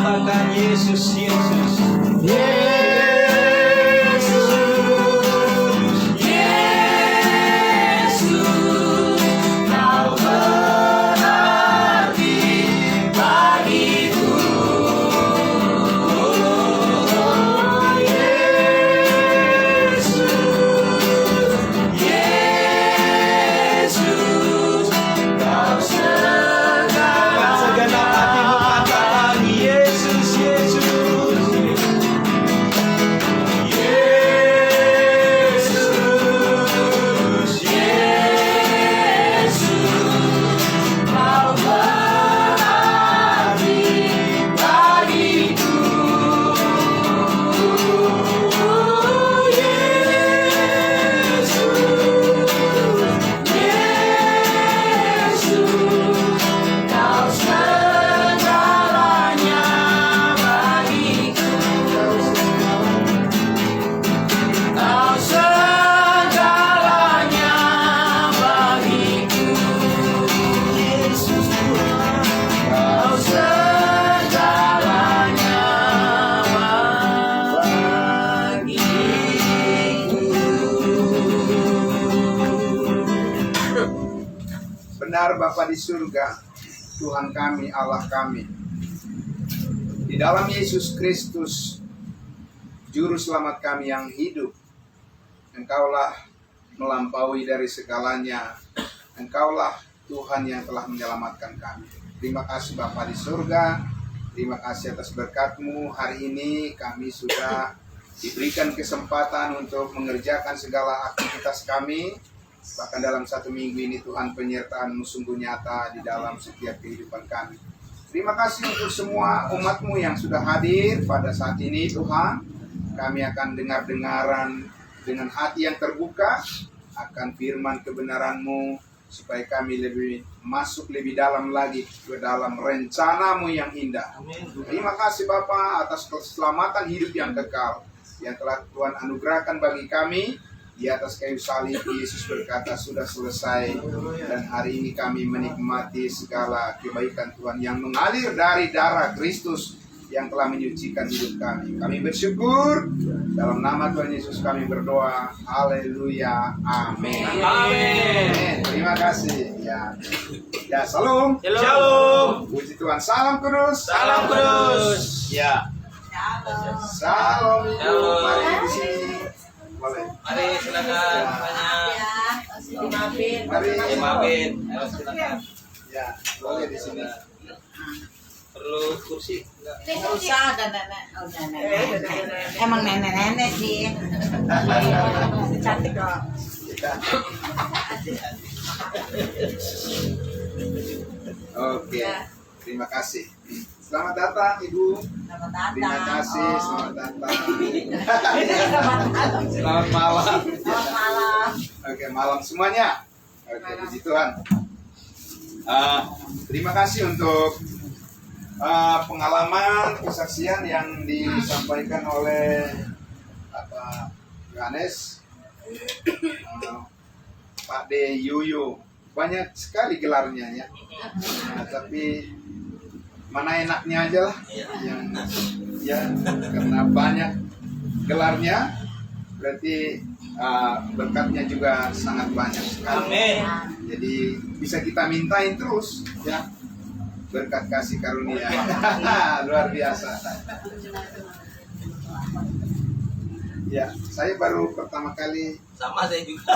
lambangkan Yesus, Yesus. Benar Bapa di surga, Tuhan kami, Allah kami, di dalam Yesus Kristus, Juru Selamat kami yang hidup, Engkaulah melampaui dari segalanya, Engkaulah Tuhan yang telah menyelamatkan kami. Terima kasih Bapa di surga, terima kasih atas berkat-Mu. Hari ini kami sudah diberikan kesempatan untuk mengerjakan segala aktivitas kami. Bahkan dalam 1 minggu ini Tuhan, penyertaan-Mu sungguh nyata di dalam setiap kehidupan kami. Terima kasih untuk semua umat-Mu yang sudah hadir pada saat ini Tuhan. Kami akan dengar-dengaran dengan hati yang terbuka akan firman kebenaran-Mu, supaya kami lebih masuk lebih dalam lagi ke dalam rencana-Mu yang indah. Terima kasih Bapa atas keselamatan hidup yang kekal yang telah Tuhan anugerahkan bagi kami. Di atas kayu salib Yesus berkata sudah selesai, dan hari ini kami menikmati segala kebaikan Tuhan yang mengalir dari darah Kristus yang telah menyucikan hidup kami. Kami bersyukur, dalam nama Tuhan Yesus kami berdoa. Haleluya, amin. Amin. Terima kasih. Ya, salam. Shalom. Puji Tuhan. Salam kudus. Salam kudus. Ya. Salam. Shalom. Mari di sini. Boleh. Mari silakan. Mari. Maafin. Silakan. Ya, boleh di sini. Perlu kursi? Nggak usah ada nenek. Oh, nenek. Emang nenek-nenek sih. Cantik kok. Oke, terima kasih. Selamat datang Ibu. Selamat datang. Terima kasih, selamat datang. Selamat Selamat malam. malam. Oke, malam semuanya. Oke, puji Tuhan. Terima kasih untuk pengalaman, kesaksian yang disampaikan oleh Yohanes, Pak D. Yuyu. Banyak sekali gelarnya ya. Tapi mana enaknya aja lah. Yang ya, karena banyak gelarnya, berarti berkatnya juga sangat banyak sekali. Amin. Jadi bisa kita mintain terus ya, berkat kasih karunia. Luar biasa. Ya, saya baru pertama kali. Sama saya juga.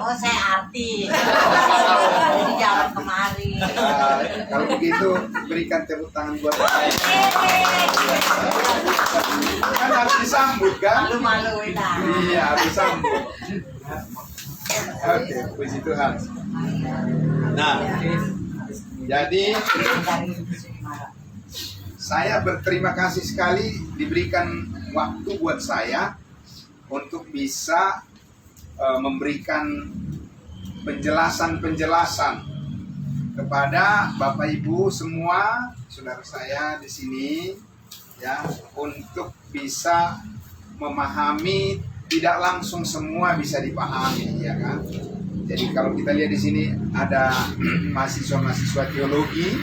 Oh, saya arti. Jadi jalan kemari. Kalau begitu berikan tepuk tangan buat saya. Kan harus disambut kan? Malu-maluin lah. Iya, harus disambut. Oke, puji Tuhan. Nah, jadi saya berterima kasih sekali diberikan waktu buat saya untuk bisa memberikan penjelasan-penjelasan kepada Bapak Ibu semua, saudara saya di sini ya, untuk bisa memahami, tidak langsung semua bisa dipahami ya kan. Jadi kalau kita lihat di sini ada mahasiswa-mahasiswa teologi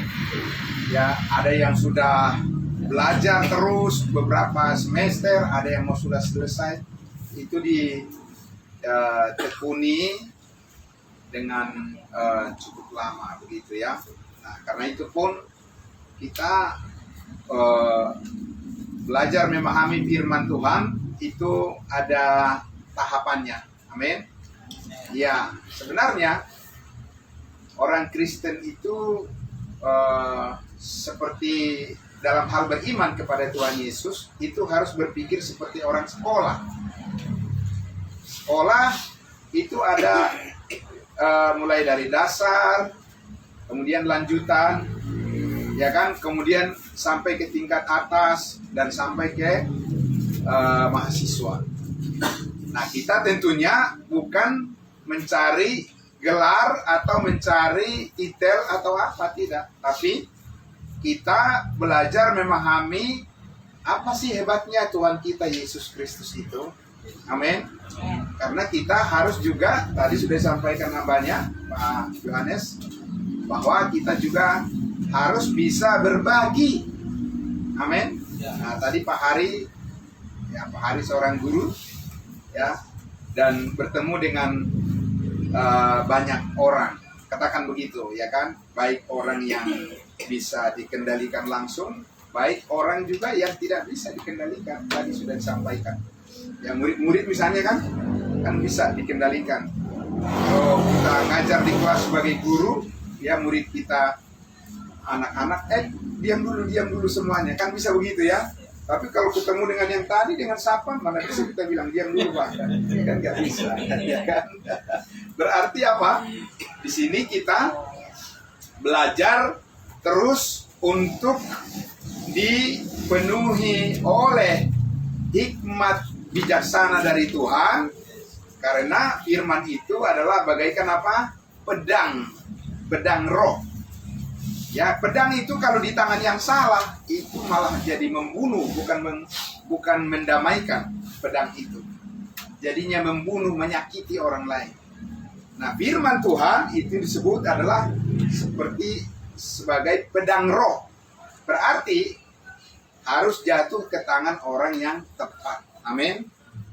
ya, ada yang sudah belajar terus beberapa semester, ada yang mau sudah selesai, itu ditekuni dengan cukup lama begitu ya. Nah, karena itu pun kita belajar memahami firman Tuhan itu ada tahapannya. Amin. Ya, sebenarnya orang Kristen itu seperti dalam hal beriman kepada Tuhan Yesus itu harus berpikir seperti orang sekolah. Sekolah itu ada mulai dari dasar, kemudian lanjutan, ya kan, kemudian sampai ke tingkat atas dan sampai ke mahasiswa. Nah, kita tentunya bukan mencari gelar atau mencari titel atau apa, tidak, tapi kita belajar memahami apa sih hebatnya Tuhan kita Yesus Kristus itu. Amin. Karena kita harus juga, tadi sudah disampaikan namanya Pak Yohanes, bahwa kita juga harus bisa berbagi. Amin. Nah, tadi Pak Hari, ya Pak Hari seorang guru, ya, dan bertemu dengan banyak orang, katakan begitu, ya kan, baik orang yang bisa dikendalikan langsung, baik orang juga yang tidak bisa dikendalikan. Tadi sudah disampaikan. Ya, murid-murid misalnya kan bisa dikendalikan. Kalau kita ngajar di kelas sebagai guru, ya murid kita anak-anak, diam dulu semuanya, kan bisa begitu ya. Tapi kalau ketemu dengan yang tadi, dengan sapaan, mana bisa kita bilang diam dulu Pak? Kan nggak bisa, ya kan? Berarti apa? Di sini kita belajar terus untuk dipenuhi oleh hikmat bijaksana dari Tuhan, karena firman itu adalah bagaikan apa? Pedang roh. Ya, pedang itu kalau di tangan yang salah itu malah jadi membunuh, bukan mendamaikan. Pedang itu jadinya membunuh, menyakiti orang lain. Nah, firman Tuhan itu disebut adalah sebagai pedang roh. Berarti harus jatuh ke tangan orang yang tepat. Amin.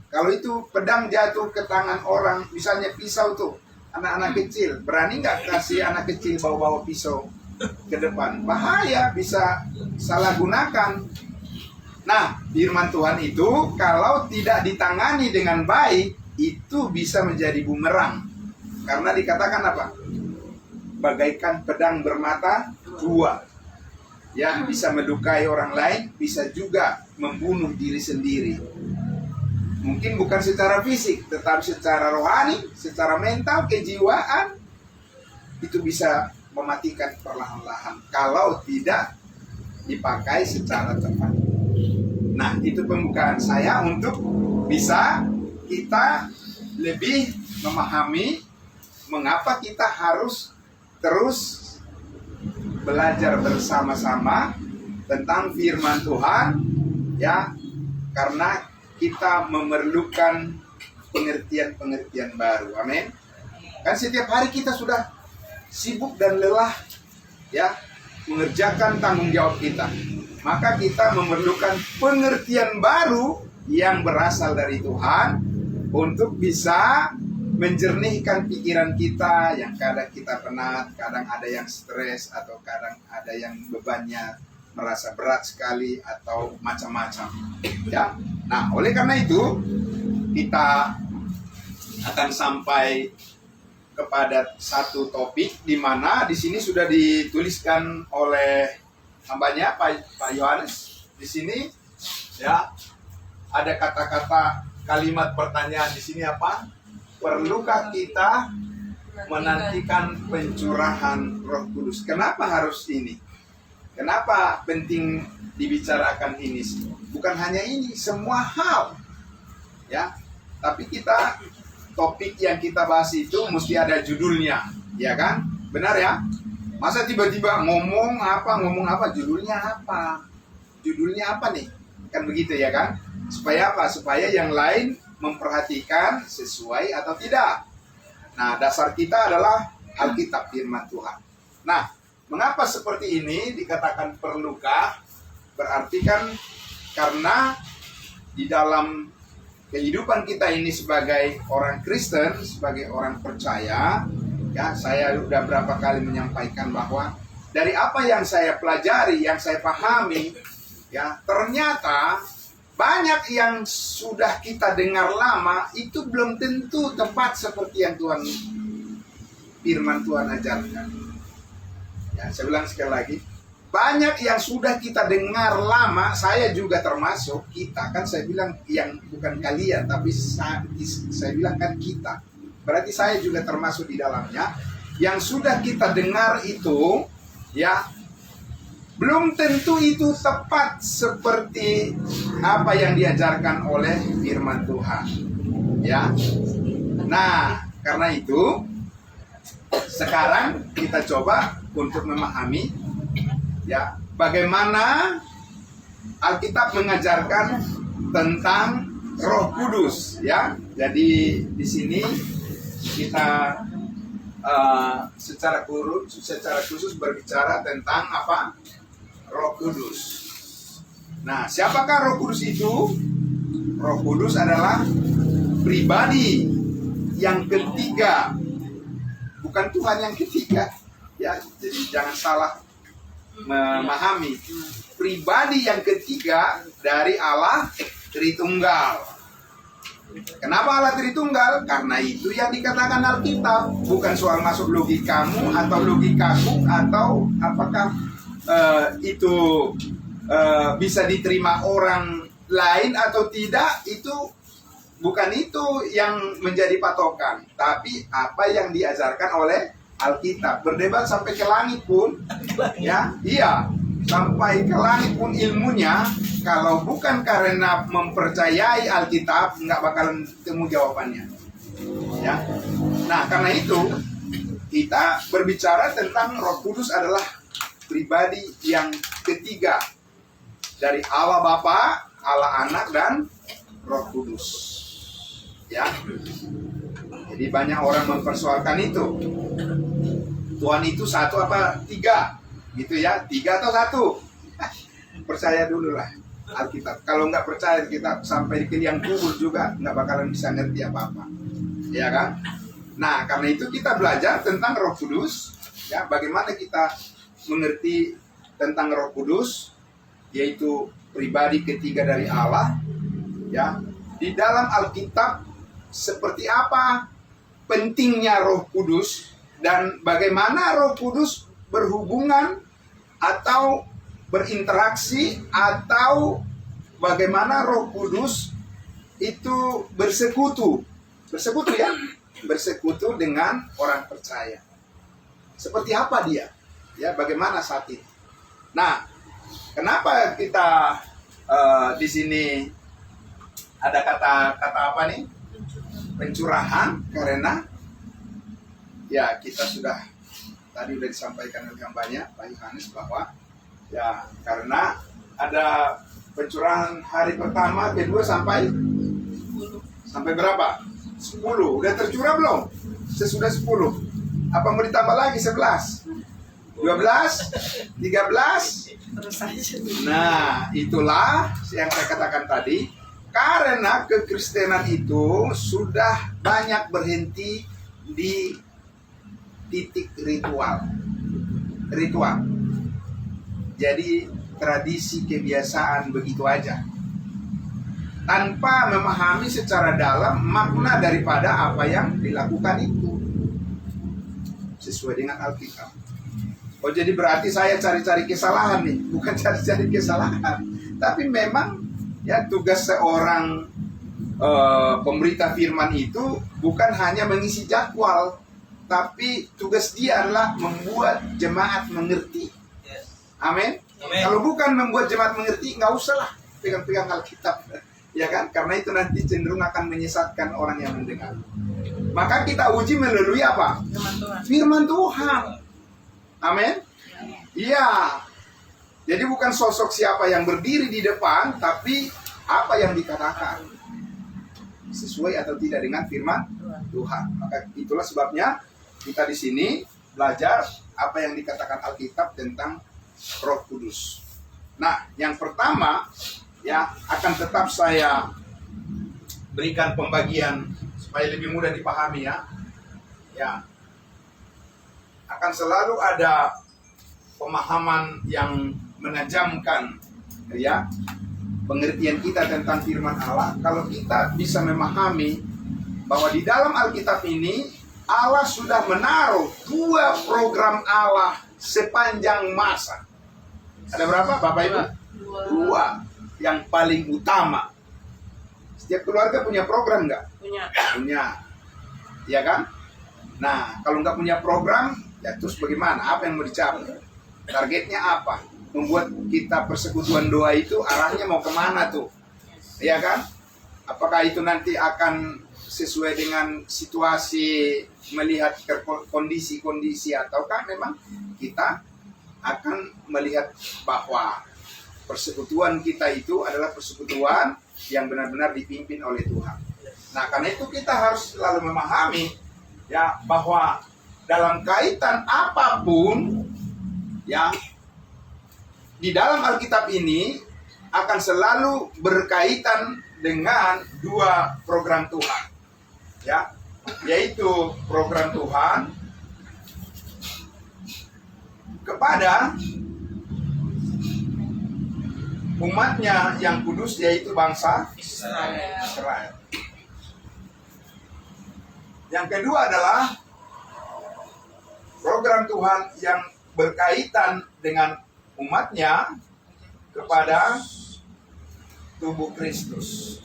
Kalau itu pedang jatuh ke tangan orang, misalnya pisau tuh, anak-anak kecil, berani nggak kasih anak kecil bawa-bawa pisau ke depan? Bahaya, bisa salah gunakan. Nah, firman Tuhan itu kalau tidak ditangani dengan baik, itu bisa menjadi bumerang. Karena dikatakan apa? Bagaikan pedang bermata dua. Ya, bisa melukai orang lain, bisa juga membunuh diri sendiri. Mungkin bukan secara fisik, tetapi secara rohani, secara mental, kejiwaan, itu bisa mematikan perlahan-lahan kalau tidak dipakai secara tepat. Nah, itu pembukaan saya untuk bisa kita lebih memahami mengapa kita harus terus belajar bersama-sama tentang firman Tuhan, ya, karena kita memerlukan pengertian-pengertian baru. Amin. Kan setiap hari kita sudah sibuk dan lelah, ya, mengerjakan tanggung jawab kita. Maka kita memerlukan pengertian baru yang berasal dari Tuhan untuk bisa menjernihkan pikiran kita yang kadang kita penat, kadang ada yang stres, atau kadang ada yang bebannya merasa berat sekali atau macam-macam. Ya. Nah, oleh karena itu kita akan sampai kepada satu topik di mana di sini sudah dituliskan oleh hambanya Pak Yohanes. Di sini ya ada kata-kata kalimat pertanyaan di sini apa? Perlukah kita menantikan pencurahan Roh Kudus? Kenapa harus ini? Kenapa penting dibicarakan ini? Bukan hanya ini, semua hal. Ya, tapi topik yang kita bahas itu mesti ada judulnya, ya kan? Benar ya? Masa tiba-tiba ngomong apa, judulnya apa? Judulnya apa nih? Kan begitu ya kan? Supaya apa? Supaya yang lain memperhatikan sesuai atau tidak. Nah, dasar kita adalah Alkitab, firman Tuhan. Nah, mengapa seperti ini dikatakan perlukah? Berarti kan karena di dalam kehidupan kita ini sebagai orang Kristen, sebagai orang percaya, ya saya sudah berapa kali menyampaikan bahwa dari apa yang saya pelajari, yang saya pahami, ya ternyata banyak yang sudah kita dengar lama itu belum tentu tepat seperti yang firman Tuhan ajarkan. Ya, saya bilang sekali lagi, banyak yang sudah kita dengar lama, saya juga termasuk kita, kan saya bilang yang bukan kalian, tapi saya bilang kan kita. Berarti saya juga termasuk di dalamnya. Yang sudah kita dengar itu, ya, belum tentu itu tepat seperti apa yang diajarkan oleh firman Tuhan. Ya. Nah, karena itu sekarang kita coba untuk memahami, ya, bagaimana Alkitab mengajarkan tentang Roh Kudus, ya. Jadi di sini kita secara khusus berbicara tentang apa? Roh Kudus. Nah, siapakah Roh Kudus itu? Roh Kudus adalah pribadi yang ketiga, bukan Tuhan yang ketiga. Ya, jadi jangan salah memahami. Pribadi yang ketiga dari Allah Tritunggal. Kenapa Allah Tritunggal? Karena itu yang dikatakan Alkitab. Bukan soal masuk logikamu atau logikaku atau apakah itu bisa diterima orang lain atau tidak. Itu bukan itu yang menjadi patokan, tapi apa yang diajarkan oleh Alkitab. Berdebat sampai ke langit pun, ya, iya, sampai ke langit pun ilmunya, kalau bukan karena mempercayai Alkitab, nggak bakalan temu jawabannya. Ya, nah karena itu kita berbicara tentang Roh Kudus adalah pribadi yang ketiga dari Allah Bapa, Allah Anak, dan Roh Kudus. Ya, jadi banyak orang mempersoalkan itu. Tuhan itu satu apa tiga, gitu ya? Tiga atau satu? Percaya dulu lah Alkitab. Kalau nggak percaya kita sampai ke liang kubur juga nggak bakalan bisa ngerti apa-apa, ya kan? Nah, karena itu kita belajar tentang Roh Kudus, ya. Bagaimana kita mengerti tentang Roh Kudus, yaitu pribadi ketiga dari Allah, ya. Di dalam Alkitab seperti apa pentingnya Roh Kudus dan bagaimana Roh Kudus berhubungan atau berinteraksi atau bagaimana Roh Kudus itu bersekutu ya, bersekutu dengan orang percaya. Seperti apa dia? Ya, bagaimana saat itu? Nah, kenapa kita di sini ada kata apa nih? Pencurahan, karena ya kita sudah tadi disampaikan oleh banyak Pak Yohanes bahwa ya karena ada pencurahan hari pertama, kedua sampai berapa? 10. Udah tercurah belum? Sesudah 10. Apa mau ditambah lagi 11? 12? 13? Nah, itulah yang saya katakan tadi. Karena kekristenan itu sudah banyak berhenti di titik ritual. Jadi tradisi kebiasaan begitu aja, tanpa memahami secara dalam makna daripada apa yang dilakukan itu sesuai dengan Alkitab. Oh, jadi berarti saya cari-cari kesalahan nih? Bukan cari-cari kesalahan, tapi memang ya tugas seorang pemberita firman itu bukan hanya mengisi jadwal, tapi tugas dia adalah membuat jemaat mengerti. Amin. Kalau bukan membuat jemaat mengerti, nggak usah lah pegang-pegang Alkitab, ya kan? Karena itu nanti cenderung akan menyesatkan orang yang mendengar. Maka kita uji melalui apa? Firman Tuhan. Amin. Iya. Jadi bukan sosok siapa yang berdiri di depan, tapi apa yang dikatakan sesuai atau tidak dengan firman Tuhan. Maka itulah sebabnya kita di sini belajar apa yang dikatakan Alkitab tentang Roh Kudus. Nah, yang pertama ya akan tetap saya berikan pembagian supaya lebih mudah dipahami ya. Ya. Akan selalu ada pemahaman yang menajamkan ya pengertian kita tentang firman Allah kalau kita bisa memahami bahwa di dalam Alkitab ini Allah sudah menaruh 2 program Allah sepanjang masa. Ada berapa Bapak Ibu? 2 yang paling utama. Setiap keluarga punya program nggak? Punya. Ya kan? Nah, kalau nggak punya program, ya terus bagaimana? Apa yang mau dicapai? Targetnya apa? Membuat kita persekutuan doa itu arahnya mau kemana tuh? Ya kan? Apakah itu nanti akan sesuai dengan situasi melihat kondisi-kondisi ataukah memang kita akan melihat bahwa persekutuan kita itu adalah persekutuan yang benar-benar dipimpin oleh Tuhan. Nah, karena itu kita harus selalu memahami ya bahwa dalam kaitan apapun ya di dalam Alkitab ini akan selalu berkaitan dengan 2 program Tuhan. Ya, yaitu program Tuhan kepada umatnya yang kudus yaitu bangsa Israel. Yang kedua adalah program Tuhan yang berkaitan dengan umatnya kepada tubuh Kristus.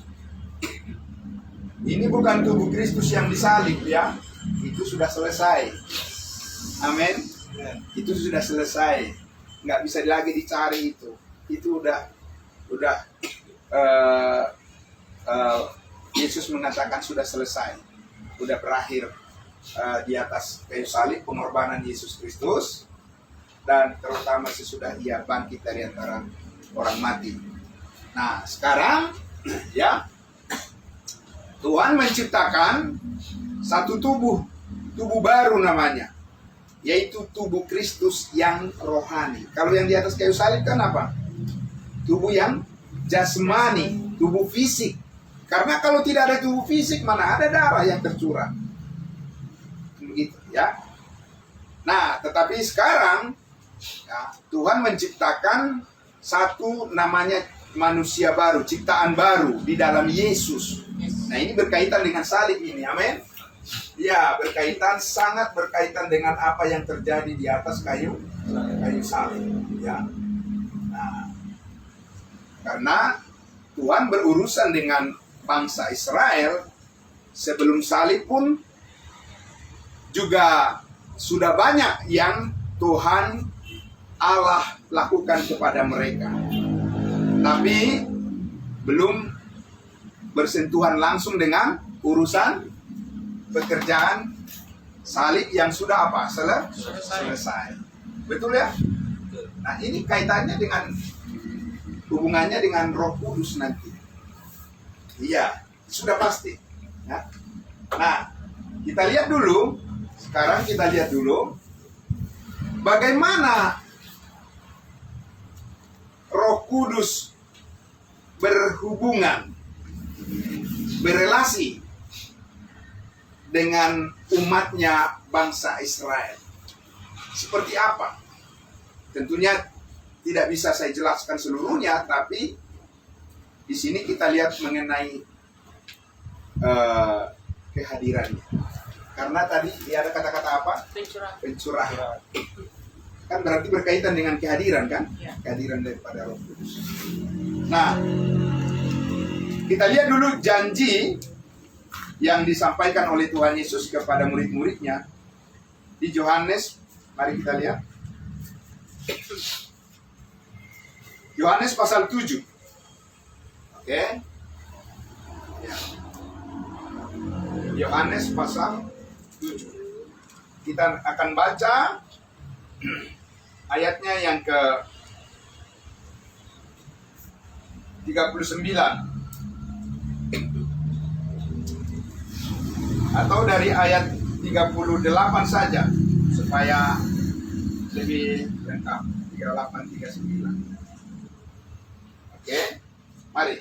Ini bukan tubuh Kristus yang disalib ya, itu sudah selesai. Amin. Itu sudah selesai, nggak bisa lagi dicari itu. Itu udah Yesus mengatakan sudah selesai, udah berakhir di atas kayu salib pengorbanan Yesus Kristus dan terutama sesudah Ia bangkit dari antara orang mati. Nah sekarang ya. Tuhan menciptakan satu tubuh baru namanya, yaitu tubuh Kristus yang rohani. Kalau yang di atas kayu salib kan apa? Tubuh yang jasmani, tubuh fisik. Karena kalau tidak ada tubuh fisik, mana ada darah yang tercurah. Begitu ya. Nah, tetapi sekarang ya, Tuhan menciptakan satu namanya manusia baru, ciptaan baru di dalam Yesus. Nah ini berkaitan dengan salib ini, amin. Ya, sangat berkaitan dengan apa yang terjadi di atas kayu salib. Ya. Nah, karena Tuhan berurusan dengan bangsa Israel sebelum salib pun juga sudah banyak yang Tuhan Allah lakukan kepada mereka. Tapi belum bersentuhan langsung dengan urusan pekerjaan salib yang sudah apa? Selesai. Betul ya? Nah ini kaitannya dengan hubungannya dengan Roh Kudus nanti. Iya, sudah pasti. Ya. Nah, kita lihat dulu. Sekarang kita lihat dulu bagaimana Roh Kudus berrelasi dengan umatnya bangsa Israel. Seperti apa? Tentunya tidak bisa saya jelaskan seluruhnya, tapi di sini kita lihat mengenai kehadirannya. Karena tadi ada kata-kata apa? Pencurahan. Kan berarti berkaitan dengan kehadiran kan? Ya. Kehadiran daripada Roh Kudus. Nah, kita lihat dulu janji yang disampaikan oleh Tuhan Yesus kepada murid-muridnya di Yohanes. Mari kita lihat. Yohanes pasal 7. Oke. Ya. Yohanes pasal 7. Kita akan baca ayatnya yang ke 39 atau dari ayat 38 saja supaya lebih lengkap. 38 39. Mari.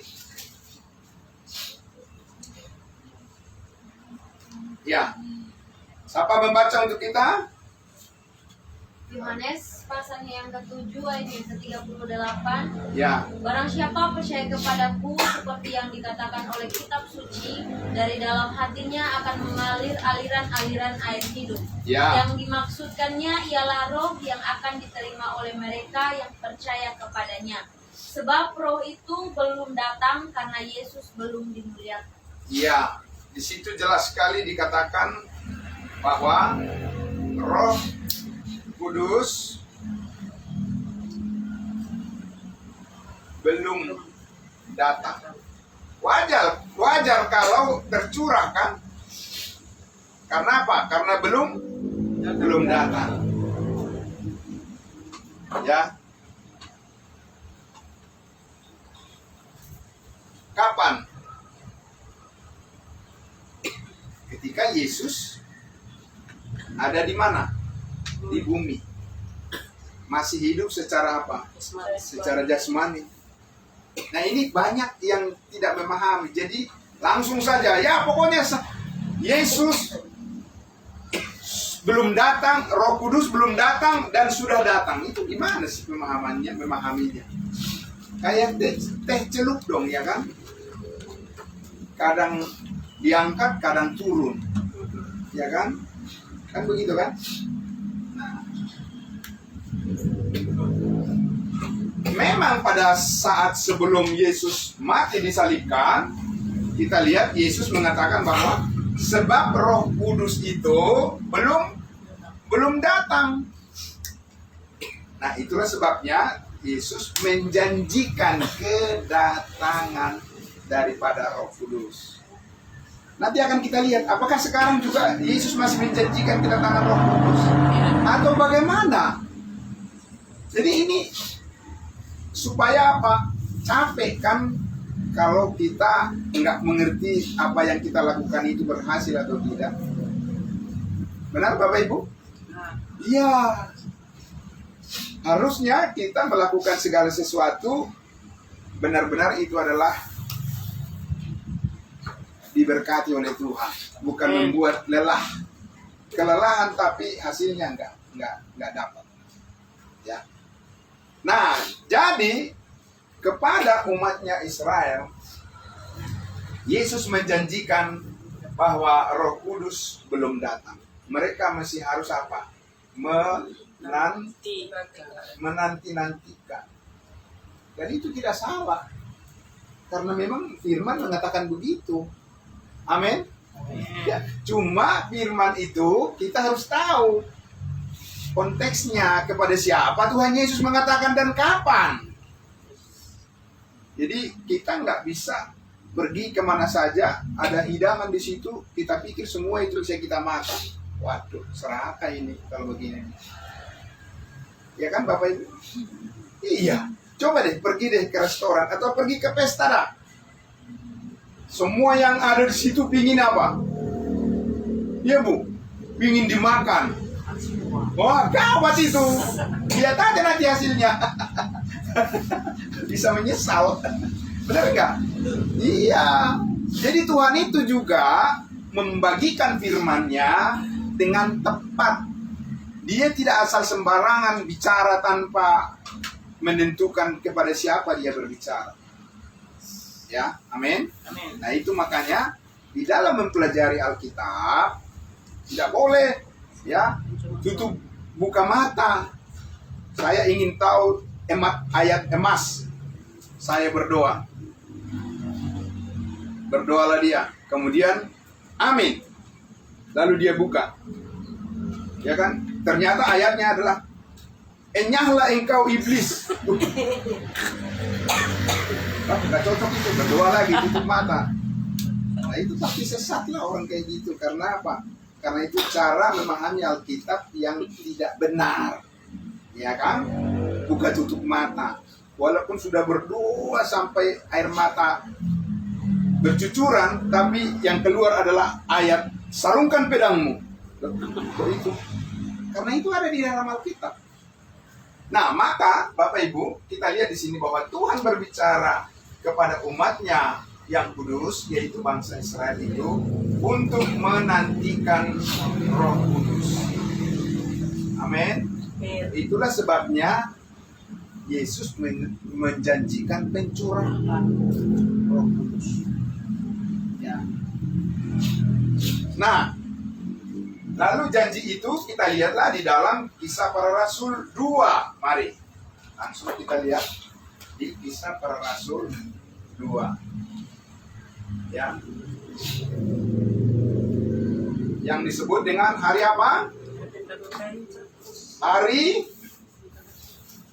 Ya. Siapa membaca untuk kita? Yohanes pasalnya yang ke-7 ayat yang ke-38. Ya. Barang siapa percaya kepadaku seperti yang dikatakan oleh kitab suci, dari dalam hatinya akan mengalir aliran-aliran air hidup. Ya. Yang dimaksudkannya ialah roh yang akan diterima oleh mereka yang percaya kepadanya. Sebab roh itu belum datang karena Yesus belum dimuliakan. Ya. Di situ jelas sekali dikatakan bahwa Roh Kudus belum datang. Wajar kalau tercurah kan? Karena apa? Karena belum datang. Ya. Kapan? Ketika Yesus ada di mana? Di bumi. Masih hidup secara apa? Secara jasmani. Nah, ini banyak yang tidak memahami. Jadi langsung saja, ya pokoknya Yesus belum datang, Roh Kudus belum datang dan sudah datang. Itu gimana sih memahaminya? Kayak teh celup dong, ya kan? Kadang diangkat, kadang turun, ya kan? Kan begitu kan? Nah, memang pada saat sebelum Yesus mati disalibkan, kita lihat Yesus mengatakan bahwa sebab Roh Kudus itu belum datang. Nah, itulah sebabnya Yesus menjanjikan kedatangan daripada Roh Kudus. Nanti akan kita lihat apakah sekarang juga Yesus masih menjanjikan kedatangan Roh Kudus atau bagaimana. Jadi ini supaya apa? Capek kan kalau kita nggak mengerti apa yang kita lakukan itu berhasil atau tidak. Benar Bapak Ibu? Iya. Harusnya kita melakukan segala sesuatu benar-benar itu adalah diberkati oleh Tuhan, bukan membuat lelah, kelelahan tapi hasilnya nggak dapat. Ya. Nah, jadi kepada umatnya Israel, Yesus menjanjikan bahwa Roh Kudus belum datang. Mereka masih harus apa? Menanti-nantikan. Dan itu tidak salah, karena memang Firman mengatakan begitu. Amin. Ya, cuma firman itu kita harus tahu konteksnya, kepada siapa Tuhan Yesus mengatakan dan kapan. Jadi kita nggak bisa pergi kemana saja, ada hidangan di situ, kita pikir semua itu bisa kita makan. Waduh, seraka ini kalau begini. Ya kan Bapak Ibu? Iya, coba deh pergi deh ke restoran atau pergi ke pesta dah. Semua yang ada di situ pingin apa? Ya Bu, pingin dimakan. Wah, gawat itu. Lihat aja nanti hasilnya. Bisa menyesal. Benar nggak? Iya. Jadi Tuhan itu juga membagikan firman-Nya dengan tepat. Dia tidak asal sembarangan bicara tanpa menentukan kepada siapa dia berbicara. Ya, amin. Nah, itu makanya di dalam mempelajari Alkitab tidak boleh ya tutup buka mata. Saya ingin tahu ayat emas. Saya berdoa. Berdoalah dia. Kemudian amin. Lalu dia buka. Ya kan? Ternyata ayatnya adalah enyahlah engkau iblis. Nggak cocok itu, berdoa lagi, tutup mata. Nah, itu pasti sesat lah orang kayak gitu. Karena apa? Karena itu cara memahami Alkitab yang tidak benar. Ya kan? Buka tutup mata. Walaupun sudah berdoa sampai air mata bercucuran, tapi yang keluar adalah ayat sarungkan pedangmu. Kok itu? Karena itu ada di dalam Alkitab. Nah, maka Bapak Ibu, kita lihat di sini bahwa Tuhan berbicara kepada umatnya yang kudus, yaitu bangsa Israel itu, untuk menantikan Roh Kudus. Amin. Itulah sebabnya Yesus menjanjikan pencurahan Roh Kudus. Ya. Nah, lalu janji itu kita lihatlah di dalam Kisah Para Rasul 2. Mari, langsung kita lihat di Kisah Para Rasul 2. Ya. Yang disebut dengan hari apa? Hari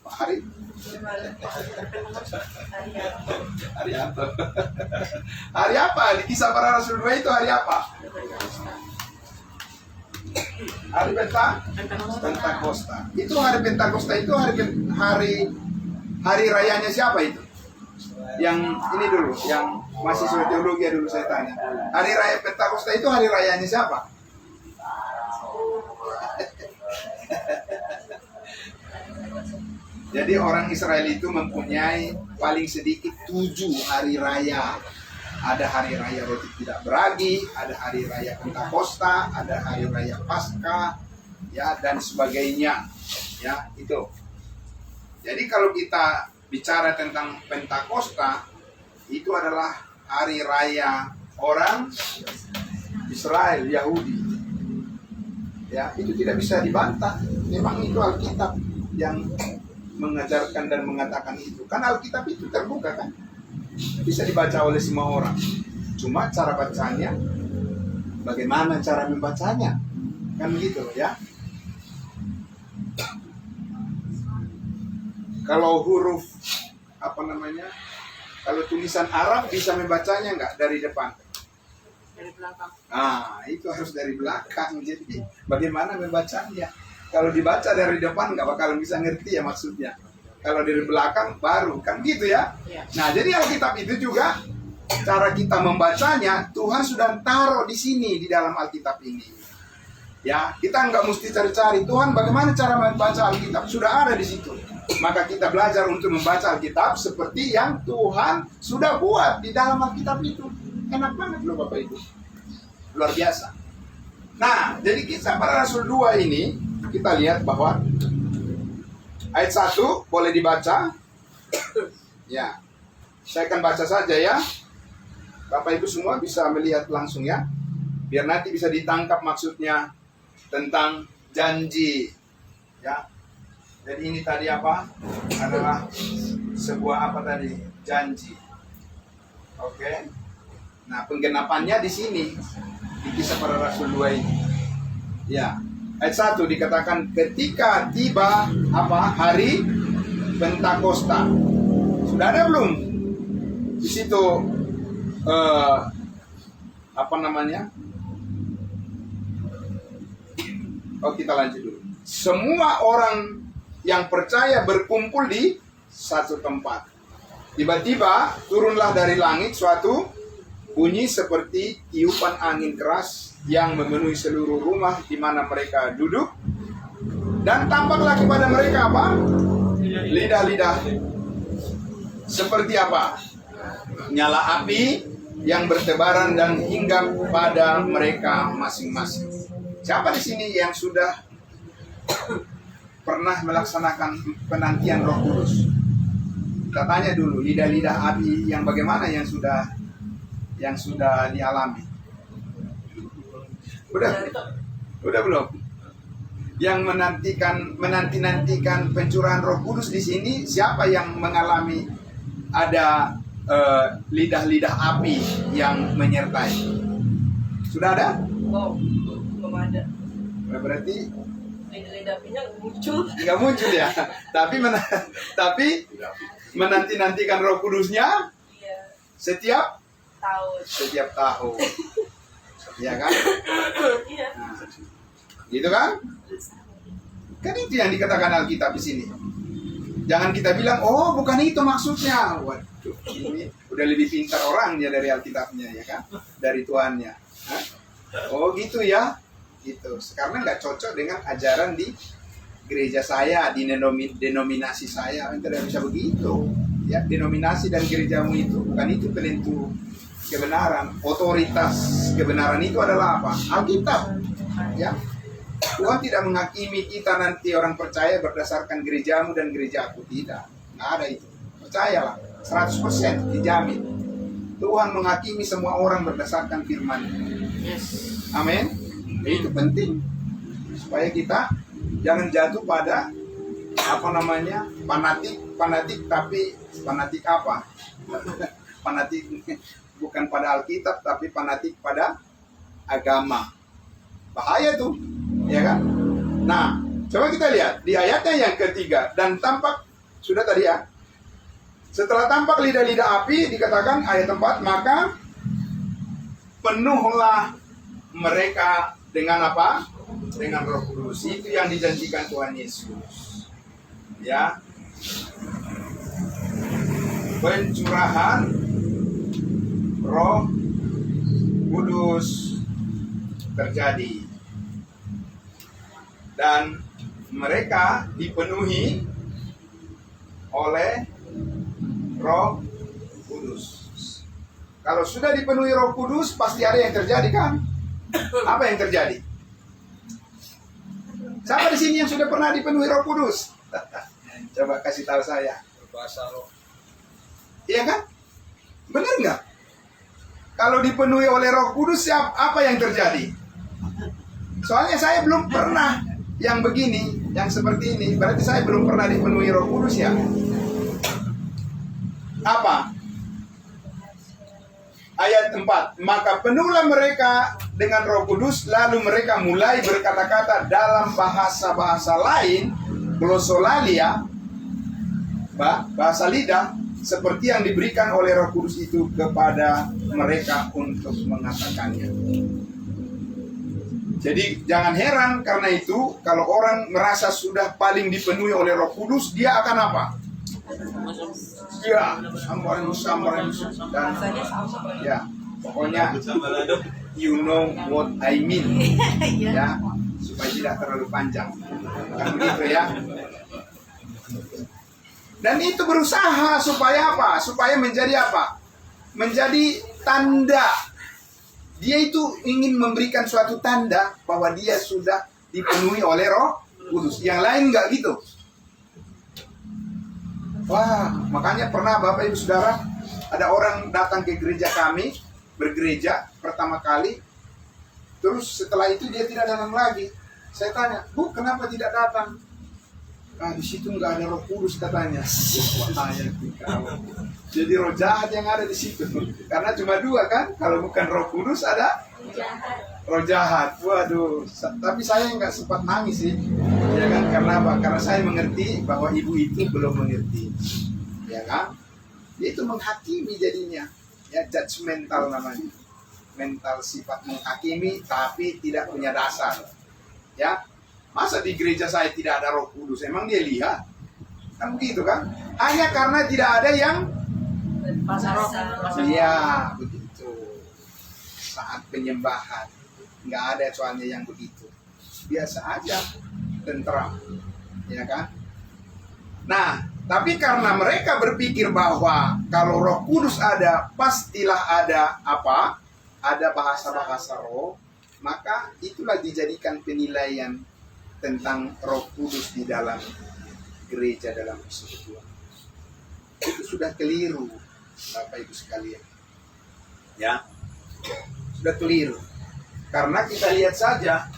apa? Hari apa? Di Kisah Para Rasul 2 itu hari apa? Hari Pentakosta. Itu hari Pentakosta itu hari rayanya siapa itu? Yang ini dulu, yang mahasiswa teologi dulu saya tanya. Hari raya Pentakosta itu hari rayanya siapa? Jadi orang Israel itu mempunyai paling sedikit 7 hari raya. Ada hari raya roti tidak beragi, ada hari raya Pentakosta, ada hari raya Paskah, ya, dan sebagainya. Ya, itu. Jadi kalau kita bicara tentang Pentakosta, itu adalah hari raya orang Israel, Yahudi. Ya, itu tidak bisa dibantah. Memang itu Alkitab yang mengajarkan dan mengatakan itu. Kan Alkitab itu terbuka kan? Bisa dibaca oleh semua orang. Cuma cara bacanya, bagaimana cara membacanya? Kan gitu ya. Kalau huruf kalau tulisan Arab bisa membacanya nggak dari depan? Dari belakang. Nah, itu harus dari belakang. Jadi bagaimana membacanya? Kalau dibaca dari depan nggak bakalan bisa ngerti ya maksudnya. Kalau dari belakang baru, kan gitu ya. Nah, jadi Alkitab itu juga cara kita membacanya Tuhan sudah taruh di sini di dalam Alkitab ini. Ya, kita nggak mesti cari-cari Tuhan bagaimana cara membaca Alkitab, sudah ada di situ. Maka kita belajar untuk membaca Alkitab seperti yang Tuhan sudah buat di dalam Alkitab itu. Enak banget loh Bapak Ibu. Luar biasa. Nah, jadi Kisah Para Rasul 2 ini kita lihat bahwa ayat 1 boleh dibaca. Ya. Saya akan baca saja ya. Bapak Ibu semua bisa melihat langsung ya. Biar nanti bisa ditangkap maksudnya tentang janji. Ya. Jadi ini tadi apa? Adalah sebuah apa tadi? Janji. Oke. Nah, penggenapannya di sini di Kisah Para Rasul 2 ini. Ya. Ayat 1 dikatakan ketika tiba apa? Hari Pentakosta. Sudah ada belum? Di situ apa namanya? Oh, kita lanjut dulu. Semua orang yang percaya berkumpul di satu tempat. Tiba-tiba turunlah dari langit suatu bunyi seperti tiupan angin keras yang memenuhi seluruh rumah di mana mereka duduk. Dan tampaklah kepada mereka apa? Lidah-lidah. Seperti apa? Nyala api yang bertebaran dan hinggap pada mereka masing-masing. Siapa di sini yang sudah pernah melaksanakan penantian Roh Kudus? Kita tanya dulu, lidah-lidah api yang bagaimana yang sudah dialami? Udah belum? Yang menanti-nantikan pencurahan Roh Kudus di sini, siapa yang mengalami ada lidah-lidah api yang menyertai? Sudah ada? Oh, belum ada. Berarti Lidah-lidah apinya nggak muncul ya. Tapi menanti-nantikan Roh Kudusnya iya, setiap tahun. Ya kan? Iya. Nah, gitu kan? Kan itu yang dikatakan Alkitab di sini. Jangan kita bilang, oh bukan itu maksudnya. Waduh, ini udah lebih pintar orangnya dari Alkitabnya ya kan? Dari Tuhannya. Hah? Oh gitu ya? Gitu. Karena nggak cocok dengan ajaran di gereja saya, di denominasi saya. Tidak bisa begitu. Ya, denominasi dan gerejamu itu bukan itu penentu kebenaran. Otoritas kebenaran itu adalah apa? Alkitab. Ya. Tuhan tidak menghakimi kita nanti orang percaya berdasarkan gerejamu dan gereja aku. Tidak. Nggak ada itu. Percayalah. 100% dijamin. Tuhan menghakimi semua orang berdasarkan firman. Amin. Itu penting. Supaya kita jangan jatuh pada fanatik tapi fanatik apa? Fanatik bukan pada Alkitab tapi fanatik pada agama. Bahaya tuh, ya kan? Nah, coba kita lihat di ayatnya yang ketiga, dan tampak sudah tadi ya. Setelah tampak lidah-lidah api dikatakan ayat 4, maka penuhlah mereka dengan apa? Dengan Roh Kudus. Itu yang dijanjikan Tuhan Yesus. Ya. Pencurahan Roh Kudus terjadi. Dan mereka dipenuhi oleh Roh Kudus. Kalau sudah dipenuhi Roh Kudus, pasti ada yang terjadi kan? Apa yang terjadi? Siapa di sini yang sudah pernah dipenuhi Roh Kudus? Coba kasih tahu saya. Berbahasa roh. Iya kan? Benar nggak? Kalau dipenuhi oleh Roh Kudus, apa yang terjadi? Soalnya saya belum pernah yang begini, yang seperti ini. Berarti saya belum pernah dipenuhi Roh Kudus ya? Apa? Ayat 4. Maka penuhlah mereka dengan Roh Kudus, lalu mereka mulai berkata-kata dalam bahasa-bahasa lain, glosolalia, bahasa lidah, seperti yang diberikan oleh Roh Kudus itu kepada mereka untuk mengatakannya. Jadi jangan heran karena itu kalau orang merasa sudah paling dipenuhi oleh Roh Kudus, dia akan apa? Ya, sambaran dan ya, pokoknya you know what I mean, ya, supaya tidak terlalu panjang, kan begitu ya. Dan itu berusaha supaya apa? Supaya menjadi apa? Menjadi tanda. Dia itu ingin memberikan suatu tanda bahwa dia sudah dipenuhi oleh Roh Kudus. Yang lain enggak gitu. Wah, makanya pernah Bapak Ibu Saudara, ada orang datang ke gereja kami, bergereja pertama kali, terus setelah itu dia tidak datang lagi. Saya tanya, Bu, kenapa tidak datang? Nah, di situ nggak ada Roh Kudus katanya. Jadi roh jahat yang ada di situ. Karena cuma dua kan, kalau bukan Roh Kudus ada roh jahat. Waduh, tapi saya nggak sempat nangis sih. Ya kan, karena apa? Karena saya mengerti bahwa ibu itu belum mengerti. Ya kan? Dia itu menghakimi jadinya. Ya, judgmental namanya. Mental sifat menghakimi tapi tidak punya dasar. Ya. Masa di gereja saya tidak ada Roh Kudus? Emang dia lihat? Kan begitu kan? Hanya karena tidak ada yang iya, begitu. Saat penyembahan nggak ada soalnya yang begitu. Biasa aja, tentram, ya kan? Nah, tapi karena mereka berpikir bahwa kalau Roh Kudus ada, pastilah ada apa? Ada bahasa-bahasa roh, maka itulah dijadikan penilaian tentang Roh Kudus di dalam gereja, dalam persekutuan. Itu sudah keliru, Bapak Ibu sekalian. Ya, sudah keliru. Karena kita lihat saja,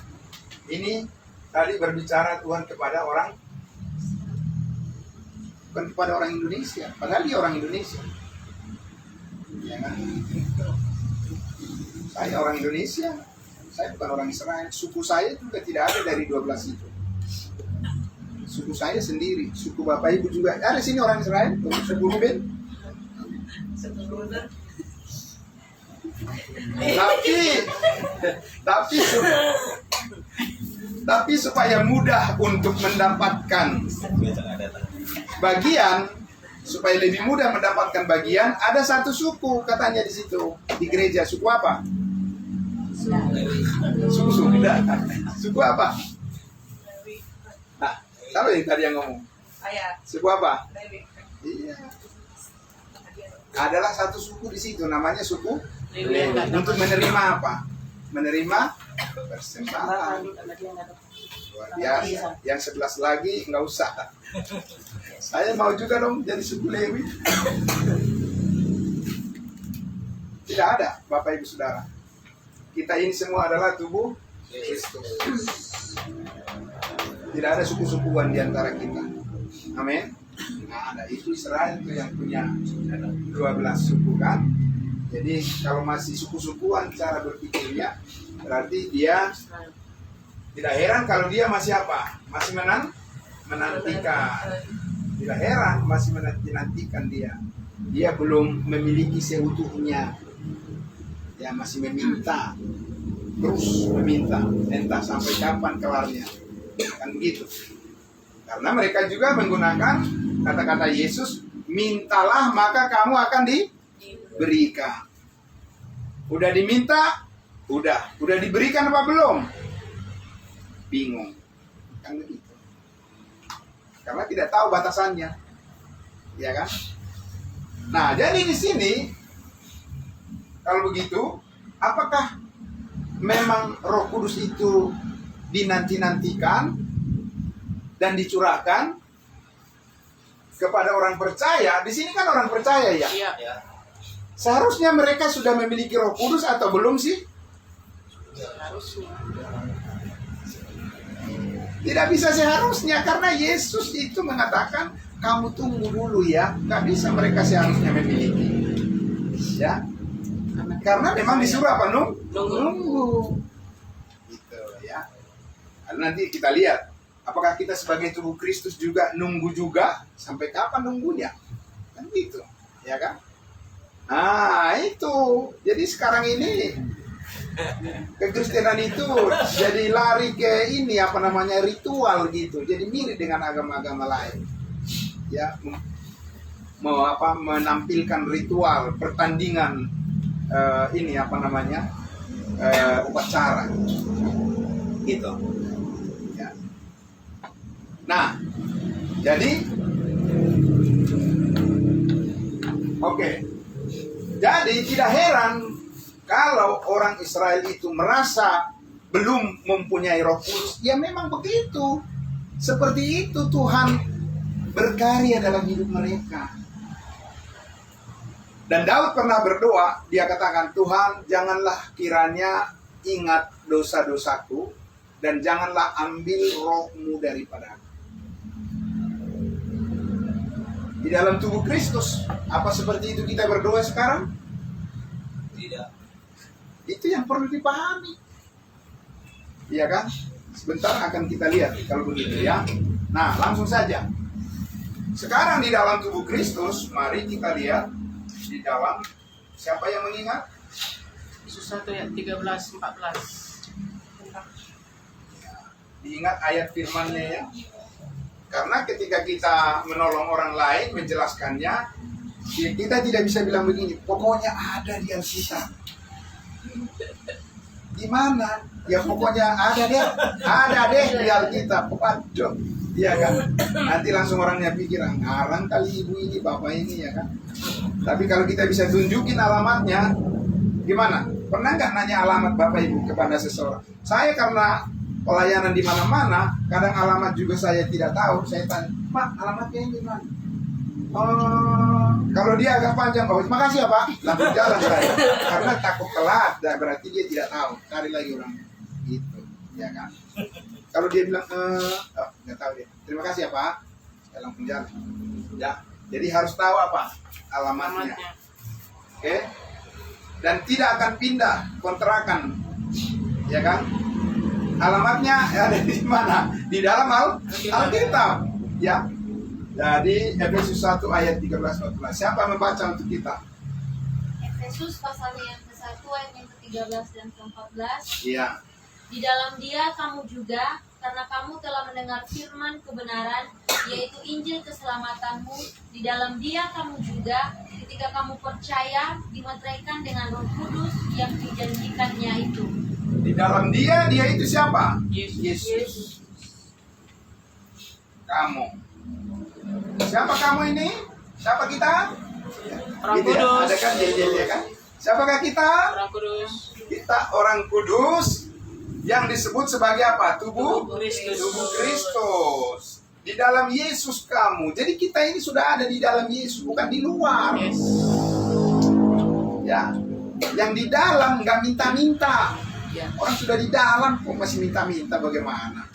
ini tadi berbicara Tuhan kepada orang, bukan kepada orang Indonesia, padahal dia orang Indonesia. Ya kan? Saya orang Indonesia. Saya bukan orang Israel. Suku saya juga tidak ada dari 12 itu. Suku saya sendiri. Suku Bapak Ibu juga. Ada sini orang Israel? Suku Ruben? Tapi supaya mudah untuk mendapatkan bagian, supaya lebih mudah mendapatkan bagian, ada satu suku katanya di situ di gereja. Suku apa? Suku Sunda. Suku apa? Nah, siapa yang tadi yang ngomong? Ayah. Suku apa? Iya. adalah satu suku di situ, namanya suku Lewi. Lewi. Untuk menerima apa? Menerima persembahan. Luar biasa. Yang 11 lagi nggak usah. Saya mau juga dong jadi suku Lewi. Tidak ada, Bapak Ibu Saudara. Kita ini semua adalah tubuh Kristus. Tidak ada suku-sukuan di antara kita. Amin. Nah, ada itu Israel itu yang punya 12 suku kan. Jadi kalau masih suku-sukuan cara berpikirnya, berarti dia tidak heran kalau dia masih apa? Masih menantikan. Tidak heran masih menantikan dia. Dia belum memiliki seutuhnya. Ya masih meminta. Terus meminta. Entah sampai kapan kelarnya. Kan begitu. Karena mereka juga menggunakan kata-kata Yesus, mintalah maka kamu akan diberikan. Udah diminta, udah diberikan apa belum? Bingung. Kan begitu. Karena tidak tahu batasannya. Ya kan? Nah, jadi di sini kalau begitu, apakah memang Roh Kudus itu dinanti-nantikan dan dicurahkan kepada orang percaya? Di sini kan orang percaya ya. Ya. Seharusnya mereka sudah memiliki Roh Kudus atau belum sih? Tidak bisa seharusnya karena Yesus itu mengatakan kamu tunggu dulu ya. Nggak bisa mereka seharusnya memiliki. Ya. Karena memang disuruh apa? Nunggu. Gitu ya. Lalu nanti kita lihat apakah kita sebagai tubuh Kristus juga nunggu juga? Sampai kapan nunggunya? Kan gitu, ya kan? Nah, itu. Jadi sekarang ini kekristenan itu jadi lari ke ini apa namanya ritual gitu. Jadi mirip dengan agama-agama lain. Ya, mau apa menampilkan ritual, pertandingan ini apa namanya? Upacara. Gitu. Nah, jadi oke. Jadi tidak heran kalau orang Israel itu merasa belum mempunyai Roh Kudus. Ya memang begitu. Seperti itu Tuhan berkarya dalam hidup mereka. Dan Daud pernah berdoa, dia katakan, Tuhan janganlah kiranya ingat dosa-dosaku dan janganlah ambil roh-Mu daripada aku. Di dalam tubuh Kristus, apa seperti itu kita berdoa sekarang? Tidak. Itu yang perlu dipahami. Iya kan? Sebentar akan kita lihat kalau begitu ya. Nah, langsung saja. Sekarang di dalam tubuh Kristus, mari kita lihat di dalam siapa yang mengingat? Yesus 1 ayat 13-14. Diingat ayat firman-Nya ya. Karena ketika kita menolong orang lain, menjelaskannya, kita tidak bisa bilang begini, pokoknya ada di Alkitab. Di mana? Ya pokoknya ada deh di Alkitab. Waduh, iya kan? Nanti langsung orangnya pikir, ngarang kali ibu ini, bapak ini ya kan? Tapi kalau kita bisa tunjukin alamatnya, gimana? Pernah nggak nanya alamat bapak ibu kepada seseorang? Saya karena pelayanan di mana-mana, kadang alamat juga saya tidak tahu. Saya tanya, Pak, alamatnya ini di mana? Kalau dia agak panjang, makasih ya Pak, langsung jalan saya. Karena takut telat, berarti dia tidak tahu. Cari lagi orang gitu, ya kan? Kalau dia bilang, nggak tahu dia. Terima kasih ya Pak, saya langsung jalan. Ya, jadi harus tahu apa alamatnya. Oke? Dan tidak akan pindah kontrakan, ya kan? Alamatnya ada di mana? Di dalam Alkitab. Ya. Jadi Efesus 1 ayat 13-14. Siapa membaca untuk kita? Efesus pasalnya yang ke-1 ayat yang ke-13 dan ke-14. Iya. Di dalam Dia kamu juga, karena kamu telah mendengar firman kebenaran, yaitu Injil keselamatanmu. Di dalam Dia kamu juga, ketika kamu percaya, dimeteraikan dengan Roh Kudus yang dijanjikannya itu. Di dalam dia itu siapa? Yesus. Kamu. Siapa kamu ini? Siapa kita? Orang Gitu ya? Kudus. Ada kan yel-yelnya kan? Siapakah kita? Orang Kudus. Kita orang kudus yang disebut sebagai apa? Tubuh Kristus. Tubuh Kristus. Di dalam Yesus kamu. Jadi kita ini sudah ada di dalam Yesus, bukan di luar. Yes. Ya. Yang di dalam nggak minta-minta. Ya. Orang sudah di dalam kok masih minta-minta, bagaimana?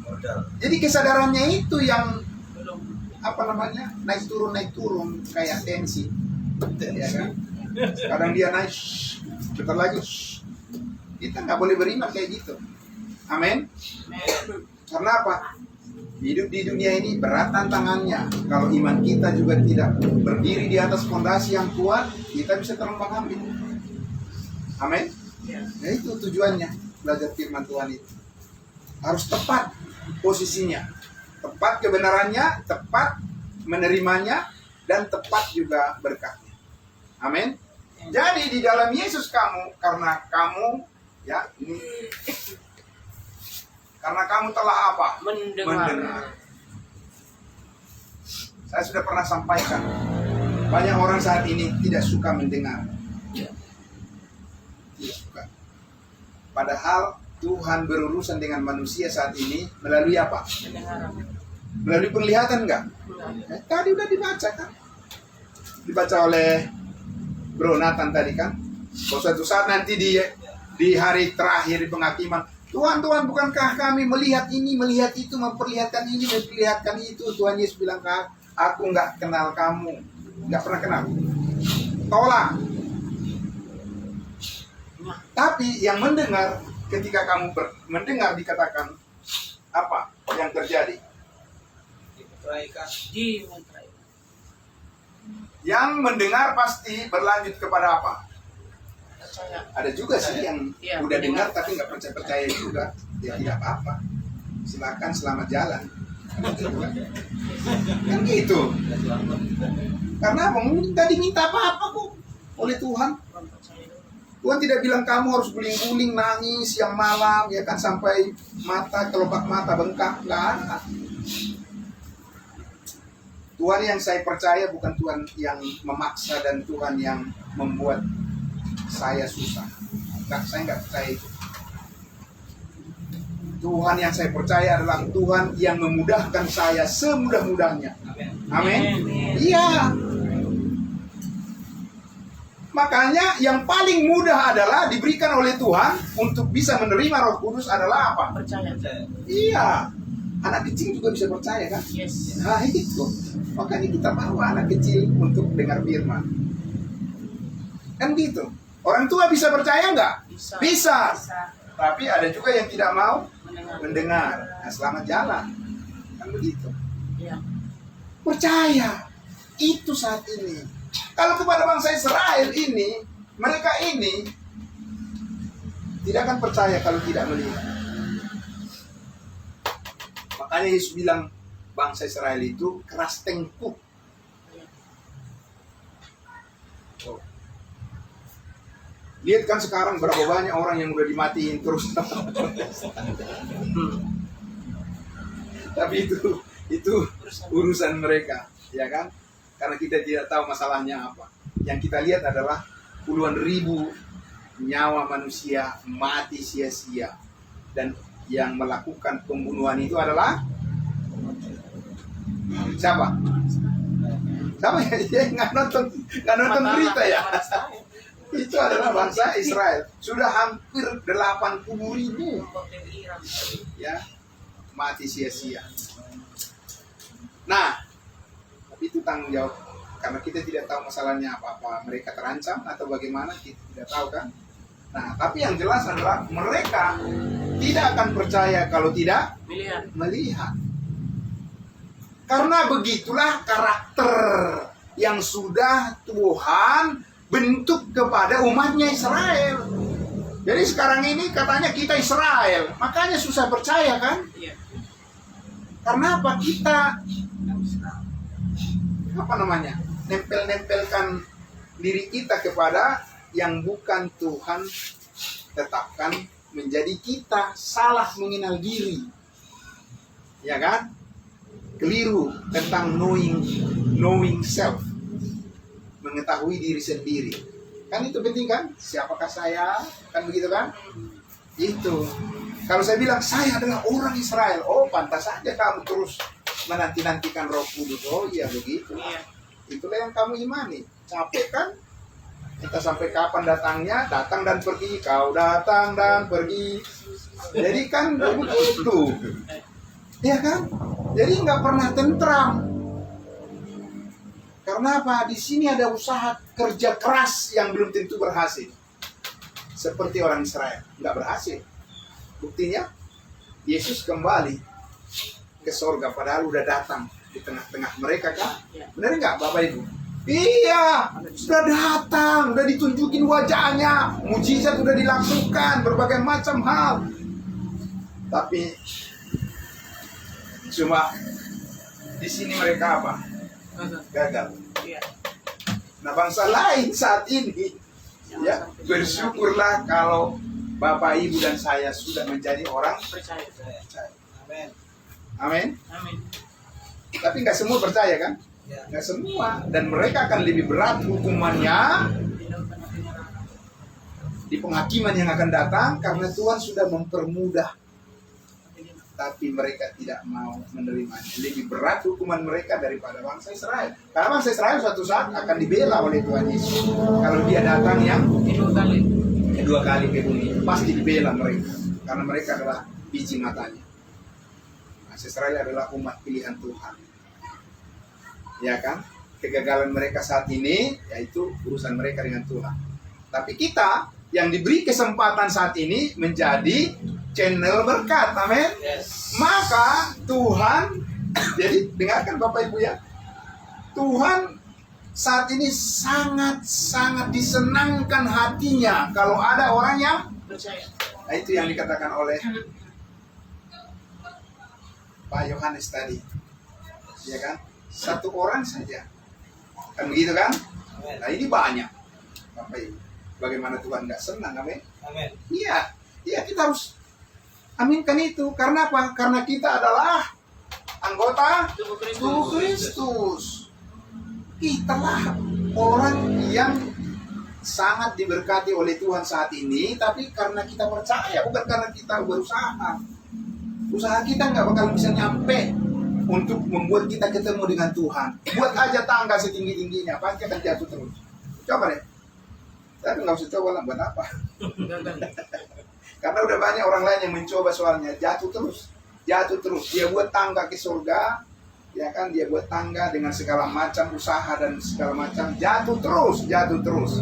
Modal. Jadi kesadarannya itu yang Belum. apa namanya, naik turun kayak tensi, ya kan? Kadang dia naik, bentar lagi, kita nggak boleh beriman kayak gitu. Amin. Karena apa? Hidup di dunia ini berat tantangannya. Kalau iman kita juga tidak berdiri di atas fondasi yang kuat, kita bisa terombang-ambing. Amin. Ya. Nah itu tujuannya belajar firman Tuhan itu. Harus tepat posisinya, tepat kebenarannya, tepat menerimanya, dan tepat juga berkatnya. Amin. Jadi di dalam Yesus kamu, karena kamu, ya ini, karena kamu telah apa? Mendengar. Saya sudah pernah sampaikan, banyak orang saat ini tidak suka mendengar. Tidak suka. Padahal Tuhan berurusan dengan manusia saat ini melalui apa? Mendengar. Melalui penglihatan enggak? Tadi udah dibaca kan? Dibaca oleh Bro Nathan tadi kan? Bahwa suatu saat nanti di hari terakhir di penghakiman, Tuhan, bukankah kami melihat ini, melihat itu, memperlihatkan ini, memperlihatkan itu. Tuhan Yesus bilang, aku nggak kenal kamu. Nggak pernah kenal. Tolak. Tapi yang mendengar, ketika kamu mendengar dikatakan, apa yang terjadi? Dipercayai. Dimenterai. Yang mendengar pasti berlanjut kepada apa? Percaya. Ada juga sih yang Iya, udah dengar mendengar. tapi nggak percaya juga. Ya tidak apa-apa. Silakan selamat jalan. Kan gitu. Karena apa? Mungkin tadi minta apa-apa kok oleh Tuhan. Orang percaya. Tuhan tidak bilang kamu harus guling-guling nangis siang malam ya kan sampai mata kelopak mata bengkak, nggak ada. Tuhan yang saya percaya bukan Tuhan yang memaksa dan Tuhan yang membuat saya susah. Saya nggak percaya itu. Tuhan yang saya percaya adalah Tuhan yang memudahkan saya semudah-mudahnya. Amin. Iya. Makanya yang paling mudah adalah diberikan oleh Tuhan untuk bisa menerima Roh Kudus adalah apa? Percaya. Iya. Anak kecil juga bisa percaya kan? Yes. Nah itu. Makanya kita bawa anak kecil untuk dengar firman. Kan gitu. Orang tua bisa percaya nggak? Bisa. Bisa. Bisa. Tapi ada juga yang tidak mau Mendengar. mendengar. Nah, selamat jalan. Kan begitu. Ya. Percaya. Itu saat ini. Kalau kepada bangsa Israel ini, mereka ini tidak akan percaya kalau tidak melihat. Makanya Yesus bilang bangsa Israel itu keras tengkuk. Oh. Lihat kan sekarang berapa banyak orang yang udah dimatiin terus. Tapi itu urusan mereka, ya kan? Karena kita tidak tahu masalahnya apa. Yang kita lihat adalah puluhan ribu nyawa manusia mati sia-sia. Dan yang melakukan pembunuhan itu adalah siapa? Siapa ya? Dia nggak nonton berita ya? Itu adalah bangsa Israel. Sudah hampir 80.000 ya mati sia-sia. Nah, tapi itu tanggung jawab karena kita tidak tahu masalahnya apa-apa. Mereka terancam atau bagaimana kita tidak tahu kan. Nah, tapi yang jelas adalah mereka tidak akan percaya kalau tidak melihat. Karena begitulah karakter yang sudah Tuhan bentuk kepada umatnya Israel. Jadi sekarang ini katanya kita Israel, makanya susah percaya kan? Iya. Karena apa? Kita nempel-nempelkan diri kita kepada yang bukan Tuhan tetapkan menjadi kita, salah mengenal diri. Ya kan? Keliru tentang knowing self. mengetahui diri sendiri. Kan itu penting kan? Siapakah saya? Kan begitu kan? Itu. Kalau saya bilang saya adalah orang Israel, oh pantas saja kamu terus menanti-nantikan Roh Kudus. Oh iya begitu. Iya. Itulah yang kamu imani. Capek kan? Kita sampai kapan datangnya? Datang dan pergi. Kau datang dan pergi. Jadi kan begitu. Iya kan? Jadi nggak pernah tentram. Karena apa? Di sini ada usaha kerja keras yang belum tentu berhasil. Seperti orang Israel, nggak berhasil. Buktinya, Yesus kembali ke sorga padahal udah datang di tengah-tengah mereka kan? Benar nggak Bapak Ibu? Iya, sudah datang, udah ditunjukin wajahnya, mujizat udah dilakukan, berbagai macam hal. Tapi cuma di sini mereka apa? Gagal. Iya. Nah bangsa lain saat ini, ya bersyukurlah kalau Bapak Ibu dan saya sudah menjadi orang Percaya. percaya. Amin. Amin. Amin. Tapi nggak semua percaya kan? Ya. Nggak semua. Dan mereka akan lebih berat hukumannya Tidak pernah menyerah. di penghakiman yang akan datang karena Tuhan sudah mempermudah. Tapi mereka tidak mau menerimanya. Lebih berat hukuman mereka daripada bangsa Israel. Karena bangsa Israel suatu saat akan dibela oleh Tuhan Yesus. Kalau dia datang yang kedua kali ke bumi, pasti dibela mereka. Karena mereka adalah biji matanya. Bangsa Israel adalah umat pilihan Tuhan. Ya kan? Kegagalan mereka saat ini, yaitu urusan mereka dengan Tuhan. Tapi kita yang diberi kesempatan saat ini menjadi channel berkat, amin. Yes. Maka Tuhan, jadi dengarkan Bapak Ibu ya, Tuhan saat ini sangat disenangkan hatinya kalau ada orang yang Percaya. nah, itu yang dikatakan oleh Pak Yohanes tadi, ya kan? Satu orang saja, kan begitu kan? Amin. Nah ini banyak, Bapak Ibu. Bagaimana Tuhan nggak senang, amin? Amin. Iya, kita harus aminkan itu. Karena apa? Karena kita adalah anggota Tubuh Kristus. tubuh Kristus. Kitalah orang yang sangat diberkati oleh Tuhan saat ini, tapi karena kita percaya, bukan karena kita berusaha. Usaha kita nggak bakal bisa nyampe untuk membuat kita ketemu dengan Tuhan. Buat aja tangga setinggi-tingginya, pasti akan jatuh terus. Coba deh. Tapi nggak usah coba lah, buat apa? Gagal. Karena udah banyak orang lain yang mencoba soalnya, jatuh terus. Dia buat tangga ke surga, ya kan? Dia buat tangga dengan segala macam usaha dan segala macam, jatuh terus.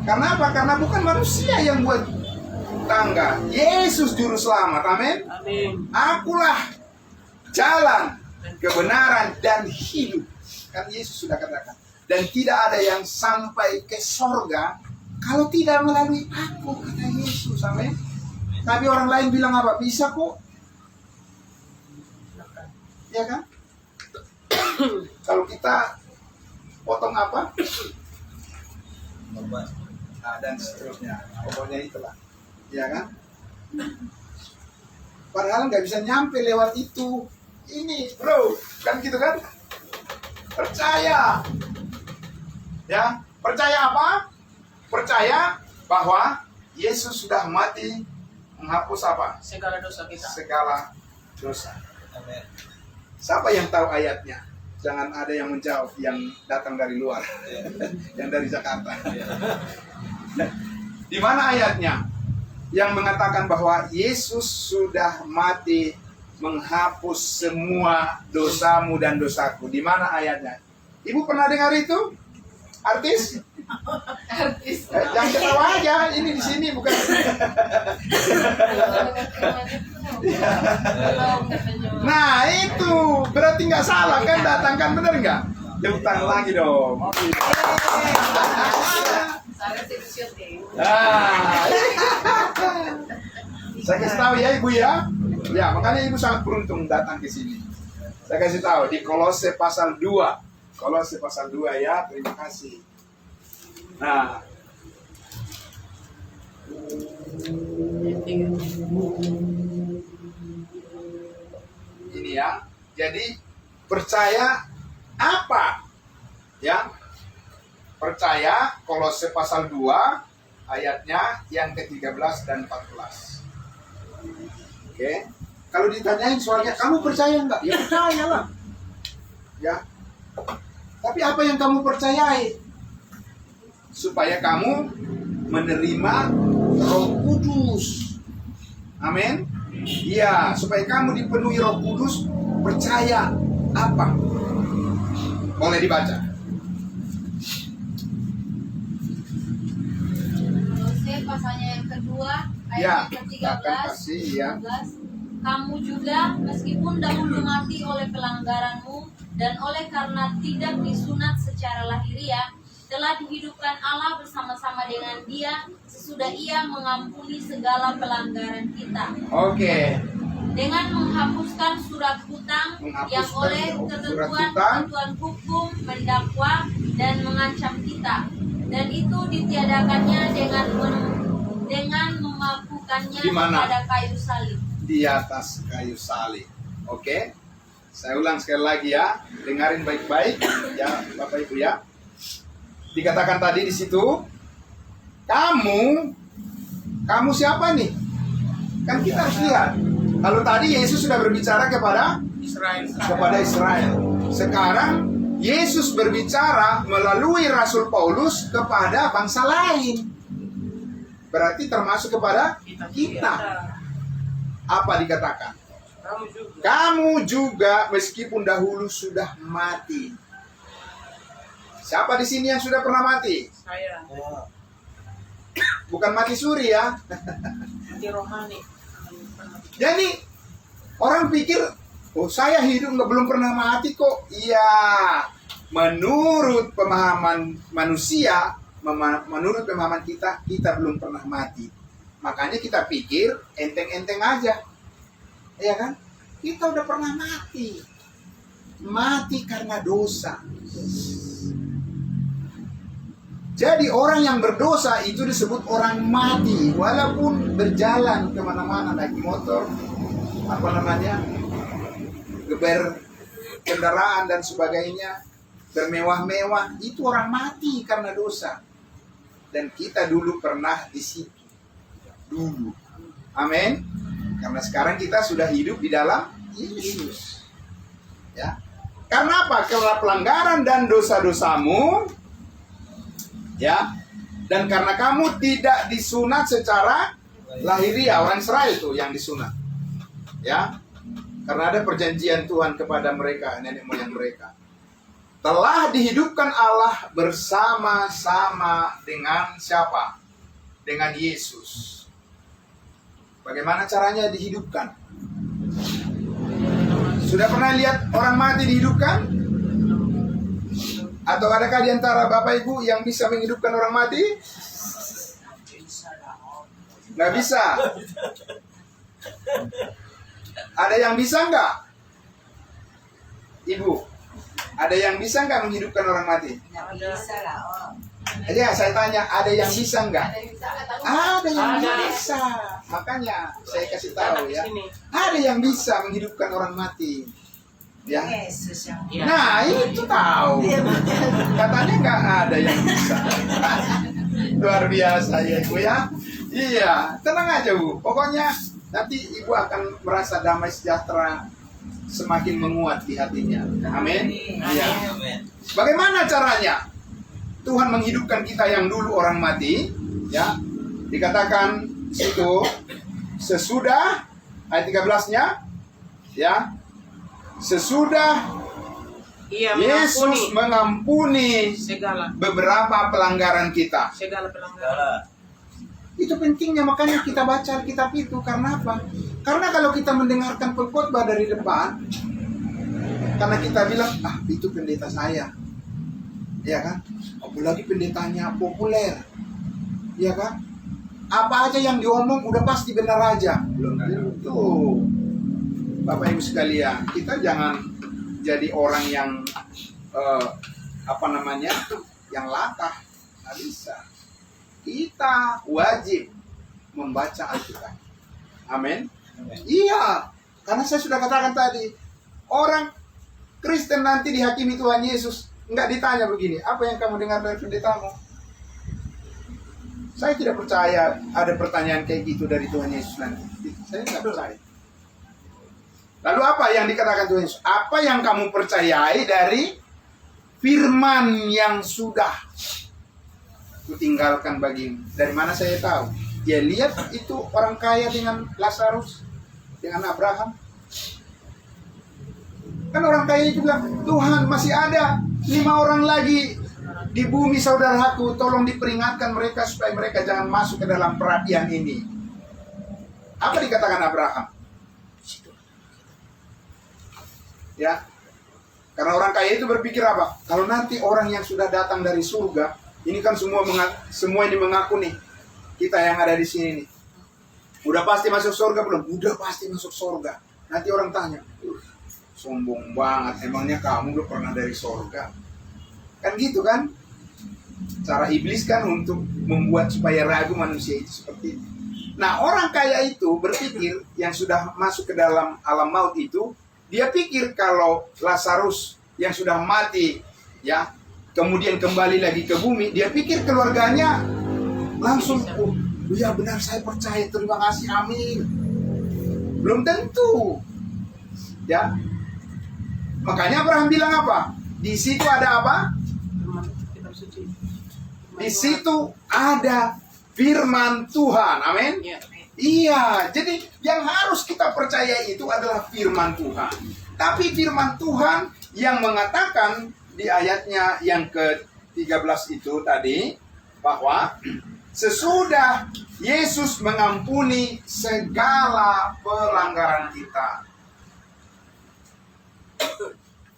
Karena apa? Karena bukan manusia yang buat tangga, Yesus juru selamat, amin. Amin. Akulah jalan, kebenaran dan hidup. Kan Yesus sudah katakan. Dan tidak ada yang sampai ke sorga kalau tidak melalui aku, kata Yesus, amin. Tapi orang lain bilang apa? Bisa kok. Ya kan? Kalau kita potong apa? Obat. Nah, dan seterusnya. Pokoknya itulah. Ya kan? Padahal nggak bisa nyampe lewat itu. Ini, bro. Kan gitu kan? Percaya. Ya, percaya apa? Percaya bahwa Yesus sudah mati menghapus apa? Segala dosa kita. Segala dosa. Amin. Siapa yang tahu ayatnya? Jangan ada yang menjawab yang datang dari luar, yang dari Jakarta. Di mana ayatnya? Yang mengatakan bahwa Yesus sudah mati menghapus semua dosamu dan dosaku. Di mana ayatnya? Ibu pernah dengar itu? Artis? Jangan ketawa aja, ini di sini bukan. Nah itu berarti nggak salah kan, datangkan, bener nggak? Tepuk tangan lagi dong. Nah, saya kasih tahu ya ibu ya. Ya makanya ibu sangat beruntung datang ke sini. Saya kasih tahu di Kolose pasal 2. Kolose pasal 2 ya, terima kasih. Nah, ini ya. Jadi percaya apa? Ya, percaya Kolose pasal 2 ayatnya yang ke-13 dan 14. Oke. Kalau ditanyain soalnya, kamu percaya enggak? Ya percayalah. Ya. Tapi apa yang kamu percayai? Supaya kamu menerima Roh Kudus. Amin. Iya, supaya kamu dipenuhi Roh Kudus, percaya apa? Boleh dibaca. Kolose pasalnya yang kedua Ya, ayat akan kasih ya. ke-13. Kamu juga meskipun dahulu mati oleh pelanggaranmu dan oleh karena tidak disunat secara lahiriah, telah dihidupkan Allah bersama-sama dengan Dia sesudah Ia mengampuni segala pelanggaran kita. Oke. Dengan menghapuskan surat hutang yang oleh ketentuan hukum mendakwa dan mengancam kita, dan itu ditiadakannya dengan memampukannya Di mana? pada kayu salib. Di atas kayu salib. Oke. Saya ulang sekali lagi ya. Dengarin baik-baik ya Bapak Ibu ya. Dikatakan tadi di situ, kamu siapa nih? Kan kita harus lihat. Kalau tadi Yesus sudah berbicara kepada Israel. Sekarang Yesus berbicara melalui Rasul Paulus kepada bangsa lain. Berarti termasuk kepada kita. Apa dikatakan? Kamu juga meskipun dahulu sudah mati. Siapa di sini yang sudah pernah mati? Saya. Bukan mati suri ya. Mati rohani. Jadi orang pikir, oh saya hidup belum pernah mati kok. Iya, menurut pemahaman manusia, menurut pemahaman kita belum pernah mati. Makanya kita pikir enteng-enteng aja, ya kan? Kita udah pernah mati karena dosa. Jadi orang yang berdosa itu disebut orang mati, walaupun berjalan kemana-mana naik motor, geber kendaraan dan sebagainya, bermewah-mewah, itu orang mati karena dosa. Dan kita dulu pernah di situ, dulu. Amin. Karena sekarang kita sudah hidup di dalam Yesus. Ya. Karena apa? Karena pelanggaran dan dosa-dosamu. Ya, dan karena kamu tidak disunat secara lahiriah, orang Israel itu yang disunat, ya, karena ada perjanjian Tuhan kepada mereka, nenek moyang mereka, telah dihidupkan Allah bersama-sama dengan siapa? Dengan Yesus. Bagaimana caranya dihidupkan? Sudah pernah lihat orang mati dihidupkan? Atau adakah di antara Bapak Ibu yang bisa menghidupkan orang mati? Nggak bisa. Ada yang bisa nggak? Ibu, ada yang bisa nggak menghidupkan orang mati? Nggak bisa lah, Om. Ya, saya tanya, ada yang bisa nggak? Ada yang Ada. bisa. Makanya saya kasih tahu ya. Sini. Ada yang bisa menghidupkan orang mati. Ya. Yesus yang Iya. Nah, itu tahu. Katanya nggak ada yang bisa. Luar biasa ya Ibu ya. Iya, tenang aja Bu. Pokoknya nanti Ibu akan merasa damai sejahtera semakin menguat di hatinya. Amin. Iya. Amin. Bagaimana caranya? Tuhan menghidupkan kita yang dulu orang mati, ya. Dikatakan situ sesudah ayat 13-nya, ya. Sesudah Iya, Yesus mengampuni segala beberapa pelanggaran kita. pelanggaran. Itu pentingnya, makanya kita baca Alkitab itu. Karena apa? Karena kalau kita mendengarkan pengkhotbah dari depan, karena kita bilang, itu pendeta saya, ya kan? Apalagi pendetanya populer, ya kan? Apa aja yang diomong udah pasti benar aja. Belum tentu. Bapak Ibu sekalian, kita jangan jadi orang yang yang latah. Nggak bisa. Kita wajib membaca Alkitab. Amin. Iya, karena saya sudah katakan tadi, orang Kristen nanti dihakimi Tuhan Yesus nggak ditanya begini, apa yang kamu dengar dari pendetamu? Saya tidak percaya ada pertanyaan kayak gitu dari Tuhan Yesus nanti. Saya nggak percaya. Lalu apa yang dikatakan Tuhan Yesus? Apa yang kamu percayai dari firman yang sudah kutinggalkan bagimu? Dari mana saya tahu? Dia lihat itu orang kaya dengan Lazarus, dengan Abraham. Kan orang kaya itu bilang, Tuhan masih ada 5 orang lagi di bumi saudaraku, tolong diperingatkan mereka supaya mereka jangan masuk ke dalam perapian ini. Apa dikatakan Abraham? Ya, karena orang kaya itu berpikir apa? Kalau nanti orang yang sudah datang dari surga, ini kan semua ini mengaku nih, kita yang ada di sini nih, udah pasti masuk surga belum? Udah pasti masuk surga. Nanti orang tanya, sombong banget, emangnya kamu udah pernah dari surga? Kan gitu kan? Cara iblis kan untuk membuat supaya ragu manusia itu seperti itu. Nah, orang kaya itu berpikir yang sudah masuk ke dalam alam maut itu, dia pikir kalau Lazarus yang sudah mati, ya, kemudian kembali lagi ke bumi, dia pikir keluarganya langsung, oh ya benar saya percaya, terima kasih, amin. Belum tentu, ya. Makanya Abraham bilang apa? Di situ ada apa? Di situ ada firman Tuhan, amin. Iya, jadi yang harus kita percaya itu adalah firman Tuhan. Tapi firman Tuhan yang mengatakan di ayatnya yang ke-13 itu tadi, bahwa sesudah Yesus mengampuni segala pelanggaran kita.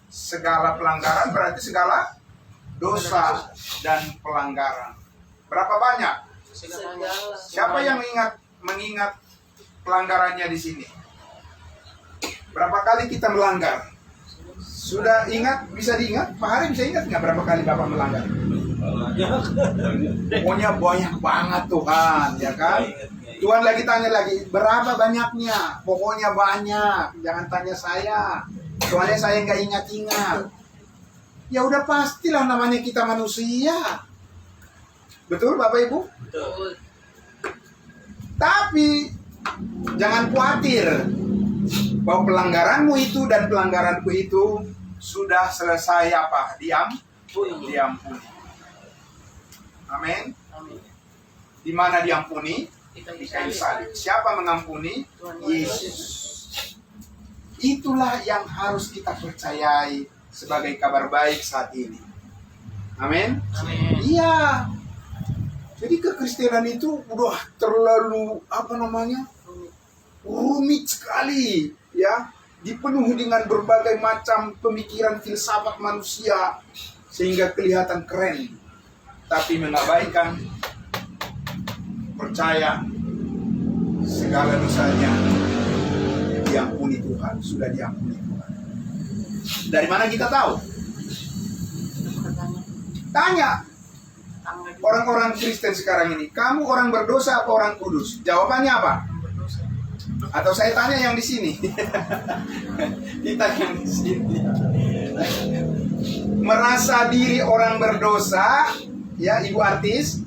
Segala pelanggaran berarti segala dosa dan pelanggaran. Berapa banyak? Siapa yang mengingat pelanggarannya di sini? Berapa kali kita melanggar? Sudah ingat? Bisa diingat? Pak Hari bisa ingat nggak berapa kali Bapak melanggar? Pokoknya banyak banget Tuhan, ya kan? Tuhan lagi tanya lagi, berapa banyaknya? Pokoknya banyak. Jangan tanya saya. Soalnya saya nggak ingat-ingat. Ya udah pastilah, namanya kita manusia. Betul Bapak Ibu? Betul. Tapi jangan khawatir bahwa pelanggaranmu itu dan pelanggaranku itu sudah selesai apa? Diampuni. Amin. Di mana diampuni? Di kayu salib. Siapa mengampuni? Yesus. Itulah yang harus kita percayai sebagai kabar baik saat ini. Amin. Iya. Jadi kekristenan itu udah terlalu rumit sekali, ya, dipenuhi dengan berbagai macam pemikiran filsafat manusia sehingga kelihatan keren, tapi mengabaikan percaya segala dosanya diampuni Tuhan, sudah diampuni Tuhan. Dari mana kita tahu? Tanya orang-orang Kristen sekarang ini, kamu orang berdosa apa orang kudus? Jawabannya apa? Atau saya tanya yang di sini. Kita yang di sini. Merasa diri orang berdosa, ya, ibu artis.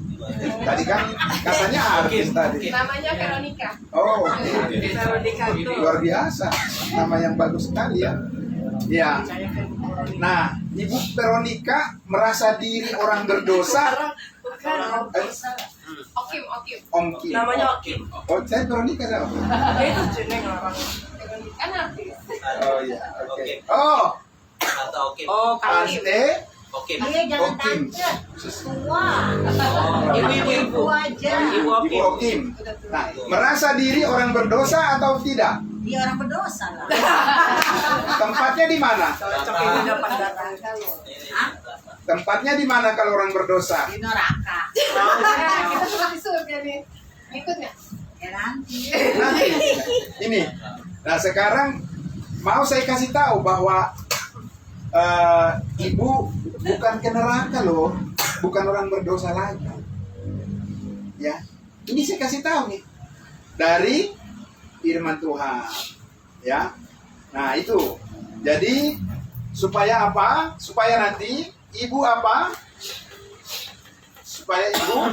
Tadi kan katanya artis tadi. Namanya Veronica. Oh, Veronica itu. luar biasa. Nama yang bagus sekali ya. Ya. Nah, Ibu Veronica merasa diri orang berdosa. Okim. Om Kim. Namanya Okim. Oh, saya Veronica siapa? Dia itu jeneng orang. Kan artis. Oh iya, oke. Oh, Atau oke. Oh, Kalim. Tante. Oke. Dia jangan Okim. tante. Tua. Ibu. Tua aja. Ibu Ibu Okim. Okim. Nah, merasa diri orang berdosa atau tidak? Dia orang berdosa lah. Tempatnya di mana? Cocok ini dapat datang. Tempatnya di mana kalau orang berdosa? Di neraka. Kita sudah di surga nih. Ikut nggak? Ya nanti. Nanti. Ini. Nah, sekarang mau saya kasih tahu bahwa ibu bukan ke neraka loh, bukan orang berdosa lagi. Ya, ini saya kasih tahu nih dari firman Tuhan. Ya, nah itu. Jadi supaya apa? Supaya nanti ibu apa? Supaya ibu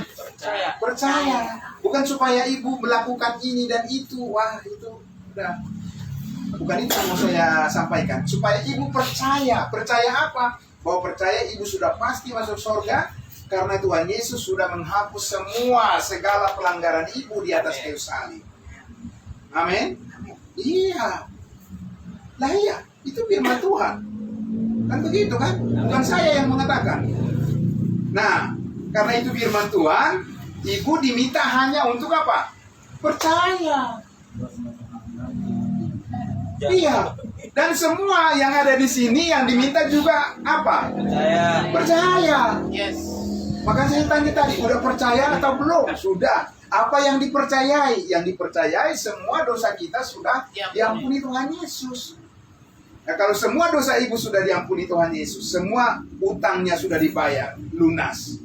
percaya. Bukan supaya ibu melakukan ini dan itu. Wah, itu udah. Bukan itu yang mau saya sampaikan. Supaya ibu percaya. Percaya apa? Bahwa percaya ibu sudah pasti masuk surga karena Tuhan Yesus sudah menghapus semua segala pelanggaran ibu di atas kayu salib. Amin. Iya. Lah iya, itu firman Tuhan. Kan begitu kan? Bukan saya yang mengatakan. Nah, karena itu firman Tuhan, ibu diminta hanya untuk apa? Percaya. Iya. Dan semua yang ada di sini yang diminta juga apa? Percaya. Percaya. Maka saya tanya tadi, udah percaya atau belum? Sudah. Apa yang dipercayai? Yang dipercayai semua dosa kita sudah diampuni Tuhan Yesus. Nah, kalau semua dosa ibu sudah diampuni Tuhan Yesus, semua utangnya sudah dibayar, lunas.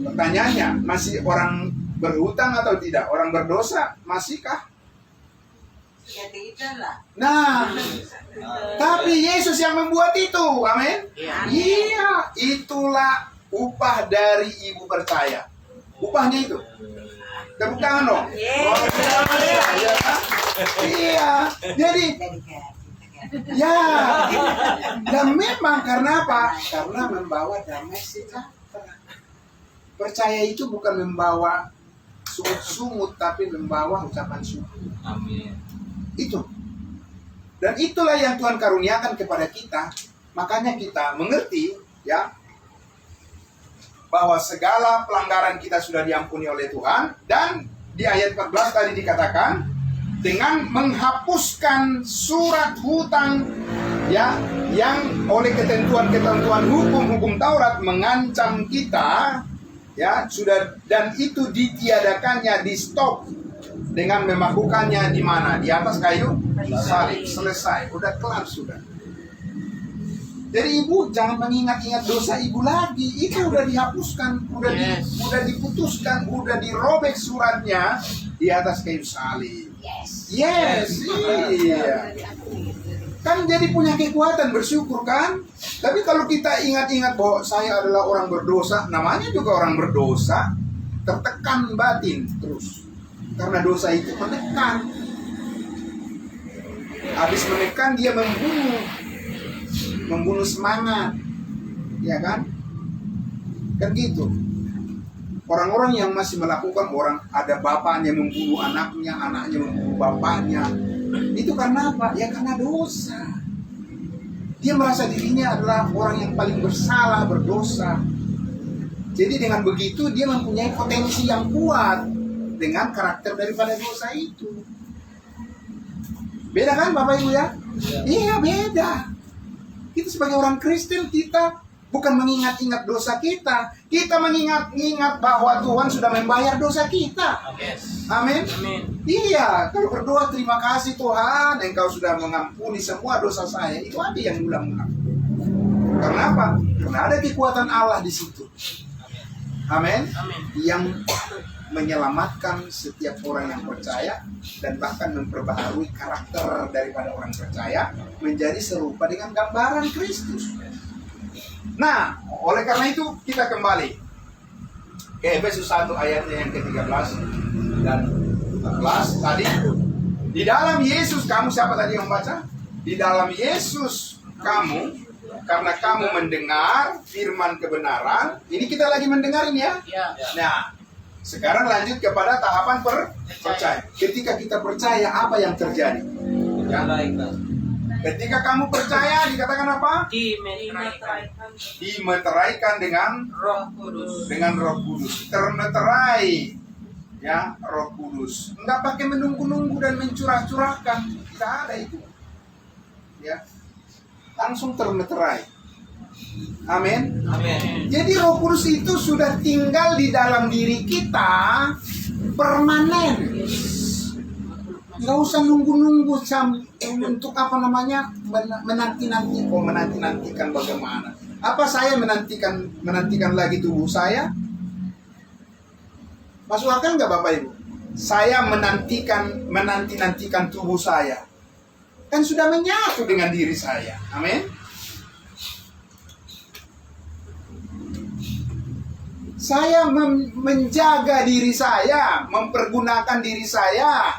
Pertanyaannya, masih orang berhutang atau tidak? Orang berdosa, masihkah? Ya tidak lah. Nah, tapi Yesus yang membuat itu, amin? Iya, itulah upah dari ibu percaya. Upahnya itu. Tepuk tangan dong. Iya, kan? Iya. Jadi, ya. Dan memang karena apa? Karena membawa damai sejahtera. Percaya itu bukan membawa sungut-sungut, tapi membawa ucapan syukur. Amin. Itu. Dan itulah yang Tuhan karuniakan kepada kita. Makanya kita mengerti, ya, bahwa segala pelanggaran kita sudah diampuni oleh Tuhan. Dan di ayat 14 tadi dikatakan, dengan menghapuskan surat hutang, ya, yang oleh ketentuan-ketentuan hukum Taurat mengancam kita, ya, sudah, dan itu ditiadakannya, di stop dengan memakukannya di mana? Di atas kayu salib. Selesai, udah kelar sudah. Jadi ibu jangan mengingat-ingat dosa ibu lagi. Itu udah dihapuskan, udah diputuskan, udah dirobek suratnya di atas kayu salib. Yes, iya. Kan jadi punya kekuatan bersyukur kan? Tapi kalau kita ingat-ingat bahwa saya adalah orang berdosa, namanya juga orang berdosa, tertekan batin terus. Karena dosa itu menekan. Habis menekan dia membunuh semangat, ya kan? Kan gitu. Orang-orang yang masih melakukan, orang ada bapaknya membunuh anaknya, anaknya membunuh bapaknya, itu karena apa? Ya karena dosa. Dia merasa dirinya adalah orang yang paling bersalah, berdosa. Jadi dengan begitu dia mempunyai potensi yang kuat dengan karakter daripada dosa itu. Beda kan Bapak Ibu ya? Iya beda. Kita sebagai orang Kristen, kita bukan mengingat-ingat dosa kita. Kita mengingat-ingat bahwa Tuhan sudah membayar dosa kita. Amin. Iya, kalau berdoa terima kasih Tuhan, Engkau sudah mengampuni semua dosa saya. Itu ada yang ulang-ulang. Karena apa? Karena ada kekuatan Allah di situ. Amin. Yang menyelamatkan setiap orang yang percaya dan bahkan memperbaharui karakter daripada orang percaya menjadi serupa dengan gambaran Kristus. Nah, oleh karena itu kita kembali ke Efesus 1 ayatnya yang ke-13 dan 14 tadi. Di dalam Yesus kamu, siapa tadi yang membaca? Di dalam Yesus kamu, karena kamu mendengar firman kebenaran. Ini kita lagi mendengar ini ya. Nah, sekarang lanjut kepada tahapan percaya. Ketika kita percaya, apa yang terjadi? Ya. Ketika kamu percaya, dikatakan apa? Dimeteraikan dengan Roh Kudus. Dengan Roh Kudus. Termeterai, ya, Roh Kudus. Enggak pakai menunggu-nunggu dan mencurah-curahkan. Tidak ada itu. Ya. Langsung termeterai. Amin. Jadi Roh Kudus itu sudah tinggal di dalam diri kita permanen. Nggak usah nunggu-nunggu untuk apa namanya menanti-nanti. Oh, menanti-nantikan bagaimana? Apa saya menantikan lagi tubuh saya? Masuk akal nggak Bapak Ibu? Saya menanti-nantikan tubuh saya. Kan sudah menyatu dengan diri saya. Amin. Saya menjaga diri saya, mempergunakan diri saya,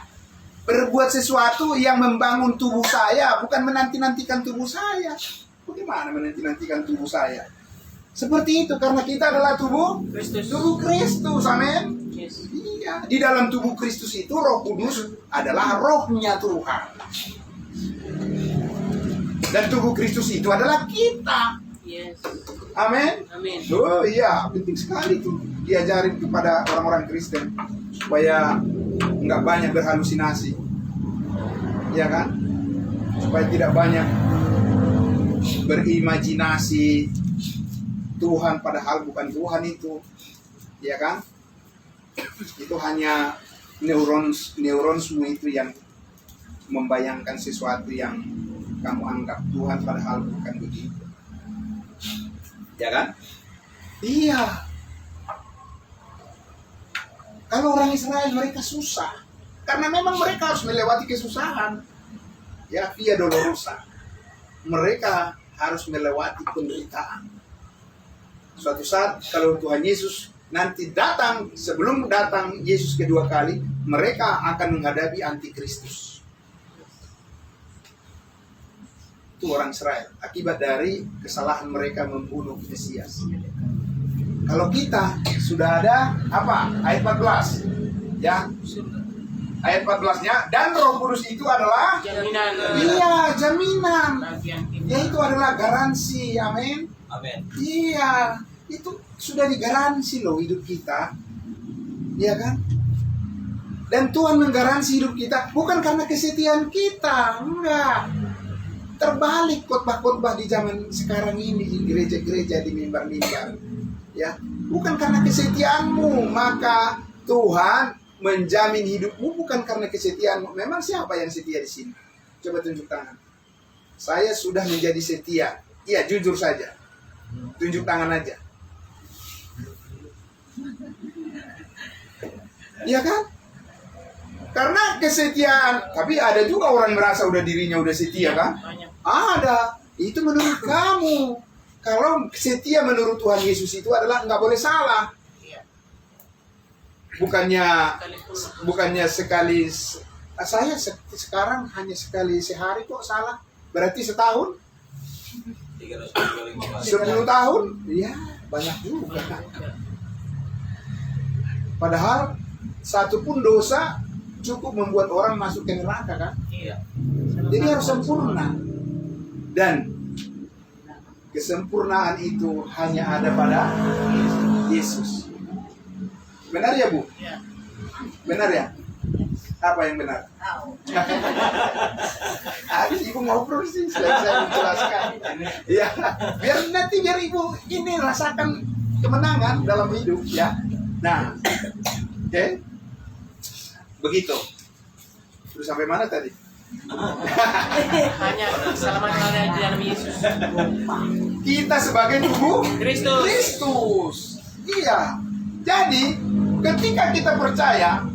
berbuat sesuatu yang membangun tubuh saya, bukan menanti-nantikan tubuh saya. Bagaimana menanti-nantikan tubuh saya? Seperti itu, karena kita adalah tubuh Kristus. Tubuh Kristus, amin. Yes. Iya, di dalam tubuh Kristus itu Roh Kudus adalah rohnya Tuhan. Dan tubuh Kristus itu adalah kita. Yes. Amin. Amin. Oh iya, penting sekali tuh diajarin kepada orang-orang Kristen supaya nggak banyak berhalusinasi, ya kan? Supaya tidak banyak berimajinasi Tuhan padahal bukan Tuhan itu, ya kan? Itu hanya neuronsmu itu yang membayangkan sesuatu yang kamu anggap Tuhan padahal bukan begitu. Ya kan? Iya. Kalau orang Israel mereka susah karena memang mereka harus melewati kesusahan. Ya, via dolorosa. Mereka harus melewati penderitaan. Suatu saat kalau Tuhan Yesus nanti datang, sebelum datang Yesus kedua kali, mereka akan menghadapi antikristus. Itu orang Israel akibat dari kesalahan mereka membunuh Mesias. Kalau kita sudah ada apa? Ayat 14. Ya. Ayat 14-nya, dan Roh Kudus itu adalah Jaminan. iya, jaminan. Bagian kita. Yaitu adalah garansi. Amin. Amin. Iya, itu sudah digaransi loh hidup kita. Iya kan? Dan Tuhan menggaransi hidup kita bukan karena kesetiaan kita, enggak. Terbalik khotbah-khotbah di zaman sekarang ini di gereja-gereja, di mimbar-mimbar. Ya, bukan karena kesetiaanmu maka Tuhan menjamin hidupmu, bukan karena kesetiaanmu. Memang siapa yang setia di sini? Coba tunjuk tangan. Saya sudah menjadi setia. Iya, jujur saja. Tunjuk tangan aja. Iya kan? Karena kesetiaan. Tapi ada juga orang merasa udah dirinya udah setia kan? Banyak. Ada. Itu menurut kamu. Kalau setia menurut Tuhan Yesus itu adalah nggak boleh salah. Iya. Bukannya sekali. Saya sekarang hanya sekali sehari kok salah. Berarti setahun? 10 tahun? Iya, banyak juga. Padahal satu pun dosa cukup membuat orang masuk ke neraka kan? Iya. Jadi harus sempurna. Dan kesempurnaan itu hanya ada pada Yesus. Benar ya, Bu? Iya. Benar ya? Apa yang benar? Tahu. Habis Ibu ngobrol sih, selain saya menjelaskan. Ya, biar Ibu ini rasakan kemenangan dalam hidup ya. Nah, oke. Begitu. Terus sampai mana tadi? Hanya keselamatan ada di dalam Yesus. Kita sebagai tubuh Kristus. Kristus. Iya. Jadi, ketika kita percaya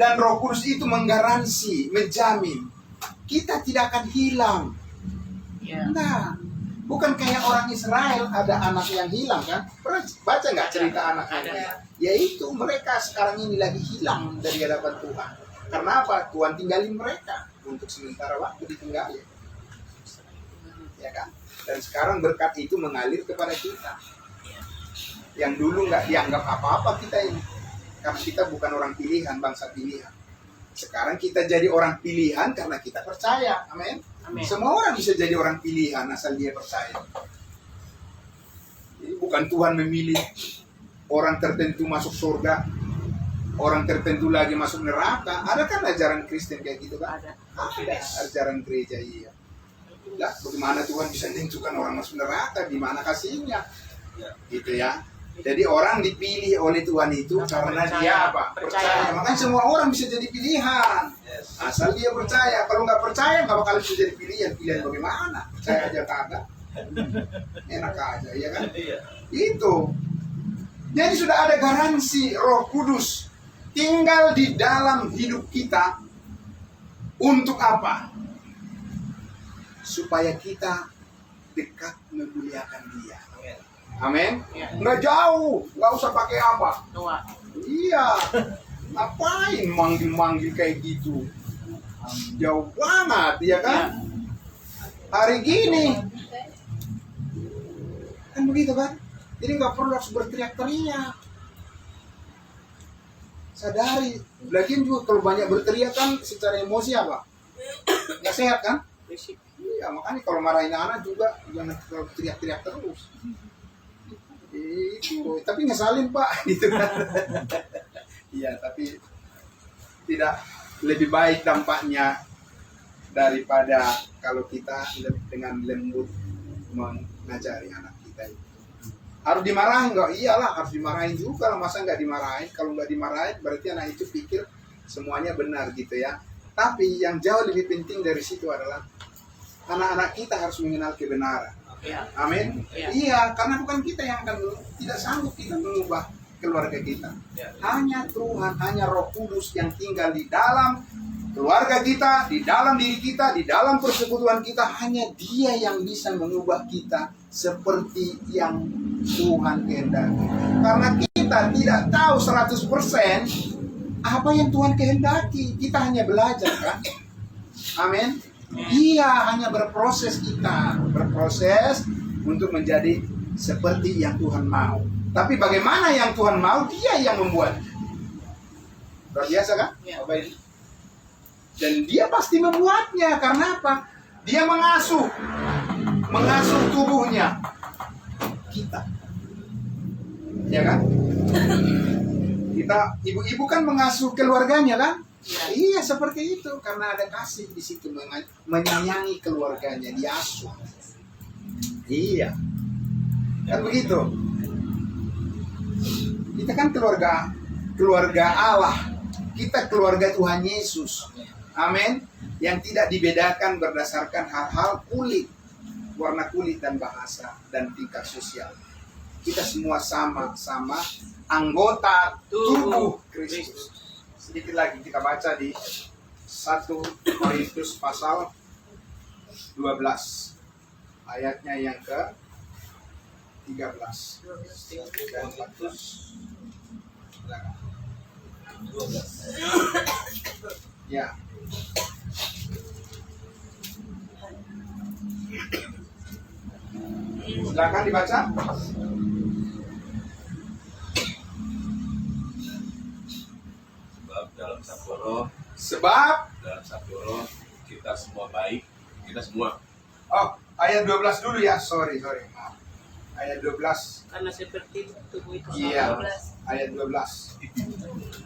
dan Roh Kudus itu menggaransi, menjamin, kita tidak akan hilang. Iya. Nah, bukan kayak orang Israel ada anak yang hilang kan? Pernah baca nggak cerita anaknya? Ada. Yaitu mereka sekarang ini lagi hilang dari hadapan Tuhan. Karena apa? Tuhan tinggalin mereka untuk sementara waktu ditinggalin. Ya kan? Dan sekarang berkat itu mengalir kepada kita. Yang dulu nggak dianggap apa-apa kita ini. Karena kita bukan orang pilihan, bangsa pilihan. Sekarang kita jadi orang pilihan karena kita percaya. Amin. Amin. Semua orang bisa jadi orang pilihan asal dia percaya. Jadi bukan Tuhan memilih orang tertentu masuk surga, orang tertentu lagi masuk neraka. Ada kan ajaran Kristen kayak gitu kan? Ada. Ada ajaran gereja, iya. Lah, bagaimana Tuhan bisa menentukan orang masuk neraka? Di mana kasihnya? Gitu ya. Jadi orang dipilih oleh Tuhan itu karena dia apa? Percaya. Makanya semua orang bisa jadi pilihan. Asal dia percaya. Kalau nggak percaya nggak bakal bisa jadi pilihan. Pilihan bagaimana? Percaya aja kagak. Enak aja, ya kan? Itu. Jadi sudah ada garansi Roh Kudus tinggal di dalam hidup kita. Untuk apa? Supaya kita dekat memuliakan Dia. Amin. Iya. Nggak jauh, nggak usah pakai apa. Doa. Iya. Ngapain manggil-manggil kayak gitu? Jauh banget, ya kan? Hari gini kan begitu kan? Jadi nggak perlu harus berteriak-teriak. Sadari. Lagian juga kalau banyak berteriak kan secara emosi apa? Nggak sehat kan? Berisik. Iya, makanya kalau marahin anak juga jangan terlalu teriak-teriak terus. Itu, tapi ngesalin Pak, gitu kan? Iya, tapi tidak lebih baik dampaknya daripada kalau kita dengan lembut mengajari anak kita itu. Harus dimarahin nggak? Iyalah, harus dimarahin juga. Masa nggak dimarahin? Kalau nggak dimarahin, berarti anak itu pikir semuanya benar gitu ya. Tapi yang jauh lebih penting dari situ adalah anak-anak kita harus mengenal kebenaran. Iya. Amin. Iya. Iya, karena bukan kita yang akan, tidak sanggup kita mengubah keluarga kita. Hanya Tuhan, hanya Roh Kudus yang tinggal di dalam keluarga kita, di dalam diri kita, di dalam persekutuan kita. Hanya Dia yang bisa mengubah kita seperti yang Tuhan kehendaki. Karena kita tidak tahu 100% apa yang Tuhan kehendaki. Kita hanya belajar kan. Amin. Iya, hanya berproses kita. Berproses untuk menjadi seperti yang Tuhan mau. Tapi bagaimana yang Tuhan mau, Dia yang membuat. Luar biasa kan? Iya. Bapak ini. Dan Dia pasti membuatnya. Karena apa? Dia mengasuh tubuhnya. Kita. Ya kan? Kita, ibu-ibu kan mengasuh keluarganya kan? Iya, seperti itu. Karena ada kasih di situ, menyayangi keluarganya, diasuh. Iya. Kan begitu. Kita kan keluarga Allah. Kita keluarga Tuhan Yesus. Amin. Yang tidak dibedakan berdasarkan hal-hal kulit, warna kulit dan bahasa dan tingkat sosial. Kita semua sama-sama anggota tubuh Kristus. Sedikit lagi kita baca di 1 Korintus pasal 12 ayatnya yang ke 13 dan 14. Silakan. 12. Ya. Silakan dibaca. Sebab dalam satu roh kita semua baik, kita semua. Oh, ayat 12 dulu ya. Sorry. Maaf. Ayat 12. Karena seperti tubuh itu Iya. sama. Ayat 12.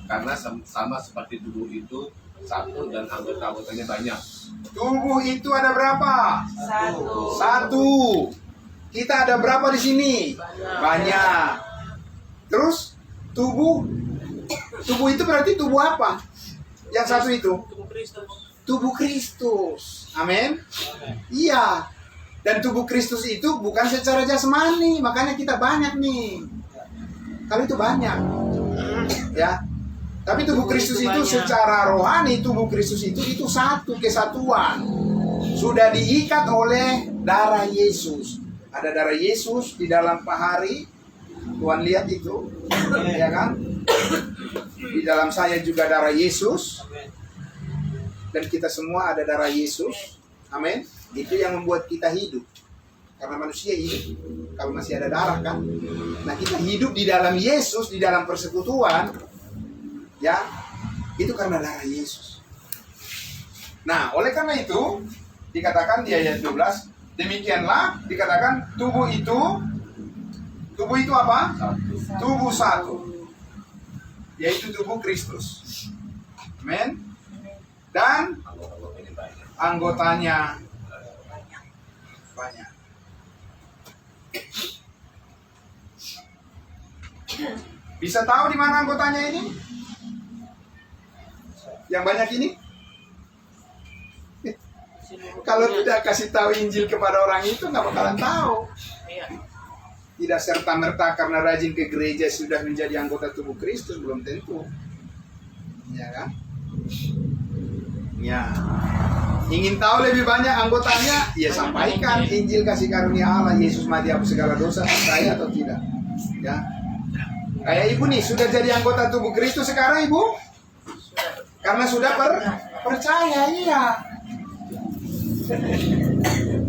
Karena sama seperti tubuh itu satu dan anggota-anggotanya banyak. Tubuh itu ada berapa? Satu. Kita ada berapa di sini? Banyak. Terus tubuh itu berarti tubuh apa? Yang satu itu Tubuh Kristus. tubuh Kristus. Amin. Iya. Dan tubuh Kristus itu bukan secara jasmani, makanya kita banyak nih. Kalau itu banyak. Ya. Tapi tubuh Kristus itu secara rohani, tubuh Kristus itu satu kesatuan. Sudah diikat oleh darah Yesus. Ada darah Yesus di dalam pahari. Tuhan lihat itu. Ya kan? Di dalam saya juga darah Yesus. Dan kita semua ada darah Yesus. Amin. Itu yang membuat kita hidup. Karena manusia hidup kalau masih ada darah kan. Nah, kita hidup di dalam Yesus, di dalam persekutuan. Ya, itu karena darah Yesus. Nah, oleh karena itu dikatakan di ayat 12, demikianlah dikatakan tubuh itu apa? Tubuh satu. Yaitu tubuh Kristus. Amin. Dan anggotanya banyak. Bisa tahu di mana anggotanya ini? Yang banyak ini? Kalau tidak kasih tahu Injil kepada orang itu nggak bakalan tahu. Iya. Tidak serta-merta karena rajin ke gereja sudah menjadi anggota tubuh Kristus, belum tentu. Ya kan? Ya. Ingin tahu lebih banyak anggotanya, ya sampaikan Injil kasih karunia Allah, Yesus mati hapus segala dosa, percaya atau tidak. Ya. Kayak ibu nih, sudah jadi anggota tubuh Kristus sekarang ibu? Karena sudah percaya, iya.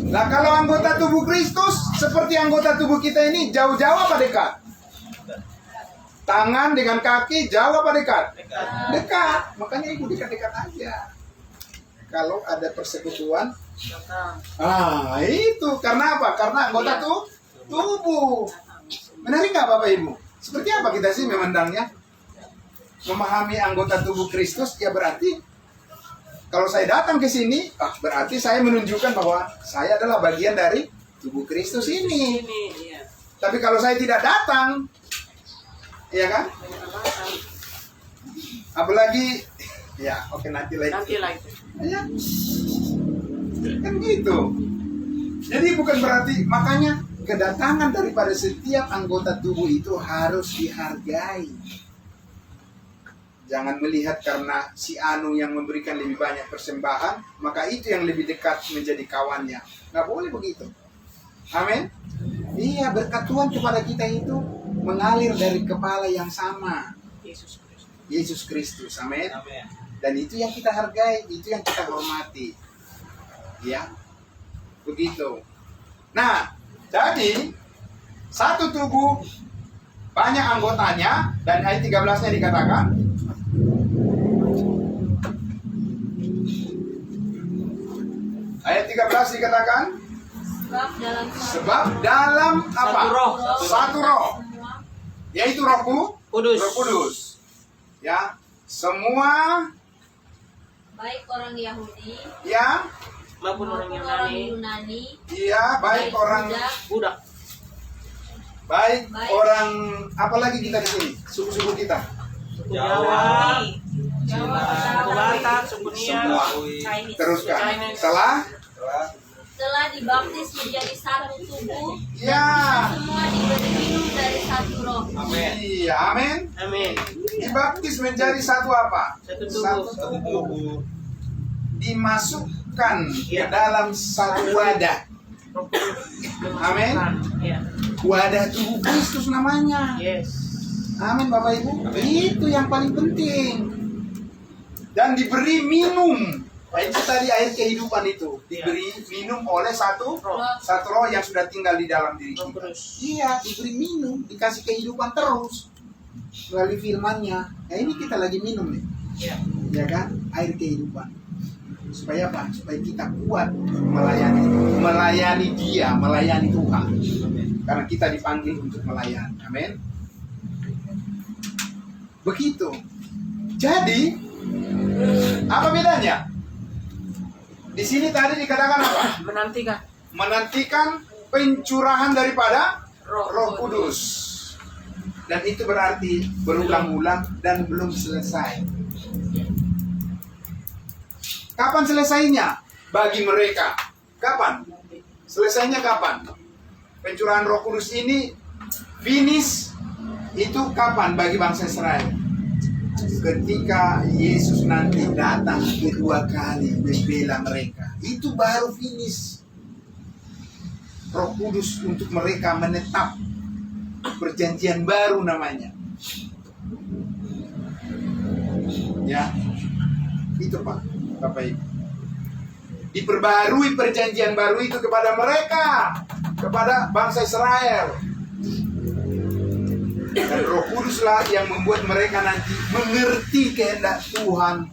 Nah kalau anggota tubuh Kristus, seperti anggota tubuh kita ini, jauh-jauh apa dekat? Tangan dengan kaki, jauh apa dekat? Dekat. Makanya ibu dekat-dekat aja. Kalau ada persekutuan, itu karena apa? Karena anggota tubuh. Menarik nggak Bapak Ibu? Seperti apa kita sih memandangnya? Memahami anggota tubuh Kristus, ya berarti kalau saya datang ke sini, berarti saya menunjukkan bahwa saya adalah bagian dari tubuh Kristus ini. Tapi kalau saya tidak datang, ya kan? Apalagi, ya oke nanti lagi. Ya, kan gitu. Jadi bukan berarti, makanya kedatangan daripada setiap anggota tubuh itu harus dihargai. Jangan melihat karena si Anu yang memberikan lebih banyak persembahan, maka itu yang lebih dekat menjadi kawannya. Nggak boleh begitu. Amin. Iya, berkat Tuhan kepada kita itu mengalir dari kepala yang sama, Yesus Kristus. Amin. Dan itu yang kita hargai, itu yang kita hormati. Ya, begitu. Nah, jadi satu tubuh banyak anggotanya, dan ayat 13-nya dikatakan, ayat 13 dikatakan, sebab dalam apa? Satu roh. Yaitu Roh Kudus. Ya, semua baik orang Yahudi ya maupun orang Yunani, iya, baik orang budak, baik orang apa lagi kita di sini? Suku-suku kita. Jawa, Jawa, suku Batak, suku Nia, Semua. Teruskan. telah dibaptis menjadi satu tubuh, Ya. semua diberi minum dari satu roh. Iya, amin. amin. Dibaptis menjadi satu apa? Satu tubuh. Satu tubuh. Dimasukkan ke dalam satu wadah. Amin. Ya. Wadah tubuh Kristus namanya. Yes. Amin Bapak Ibu. Itu yang paling penting. Dan diberi minum. Itu tadi air kehidupan itu. Diberi minum oleh satu roh yang sudah tinggal di dalam diri kita. Iya, diberi minum, dikasih kehidupan terus melalui firman-Nya. Nah ini kita lagi minum nih. Ya. Ya kan? Air kehidupan. Supaya apa? Supaya kita kuat melayani Dia, melayani Tuhan. Karena kita dipanggil untuk melayani. Amin. Begitu. Jadi, apa bedanya? Di sini tadi dikatakan apa? Menantikan pencurahan daripada Roh Kudus. Dan itu berarti berulang-ulang dan belum selesai. Kapan selesainya? Bagi mereka. Kapan? Selesainya kapan? Pencurahan Roh Kudus ini finish itu kapan bagi bangsa Israel? Ketika Yesus nanti datang kedua kali membela mereka, itu baru finish. Roh Kudus untuk mereka menetap, perjanjian baru namanya. Ya, itu Pak, Bapak Ibu. Diperbarui perjanjian baru itu kepada mereka, kepada bangsa Israel. Dan Roh Kuduslah yang membuat mereka nanti mengerti kehendak Tuhan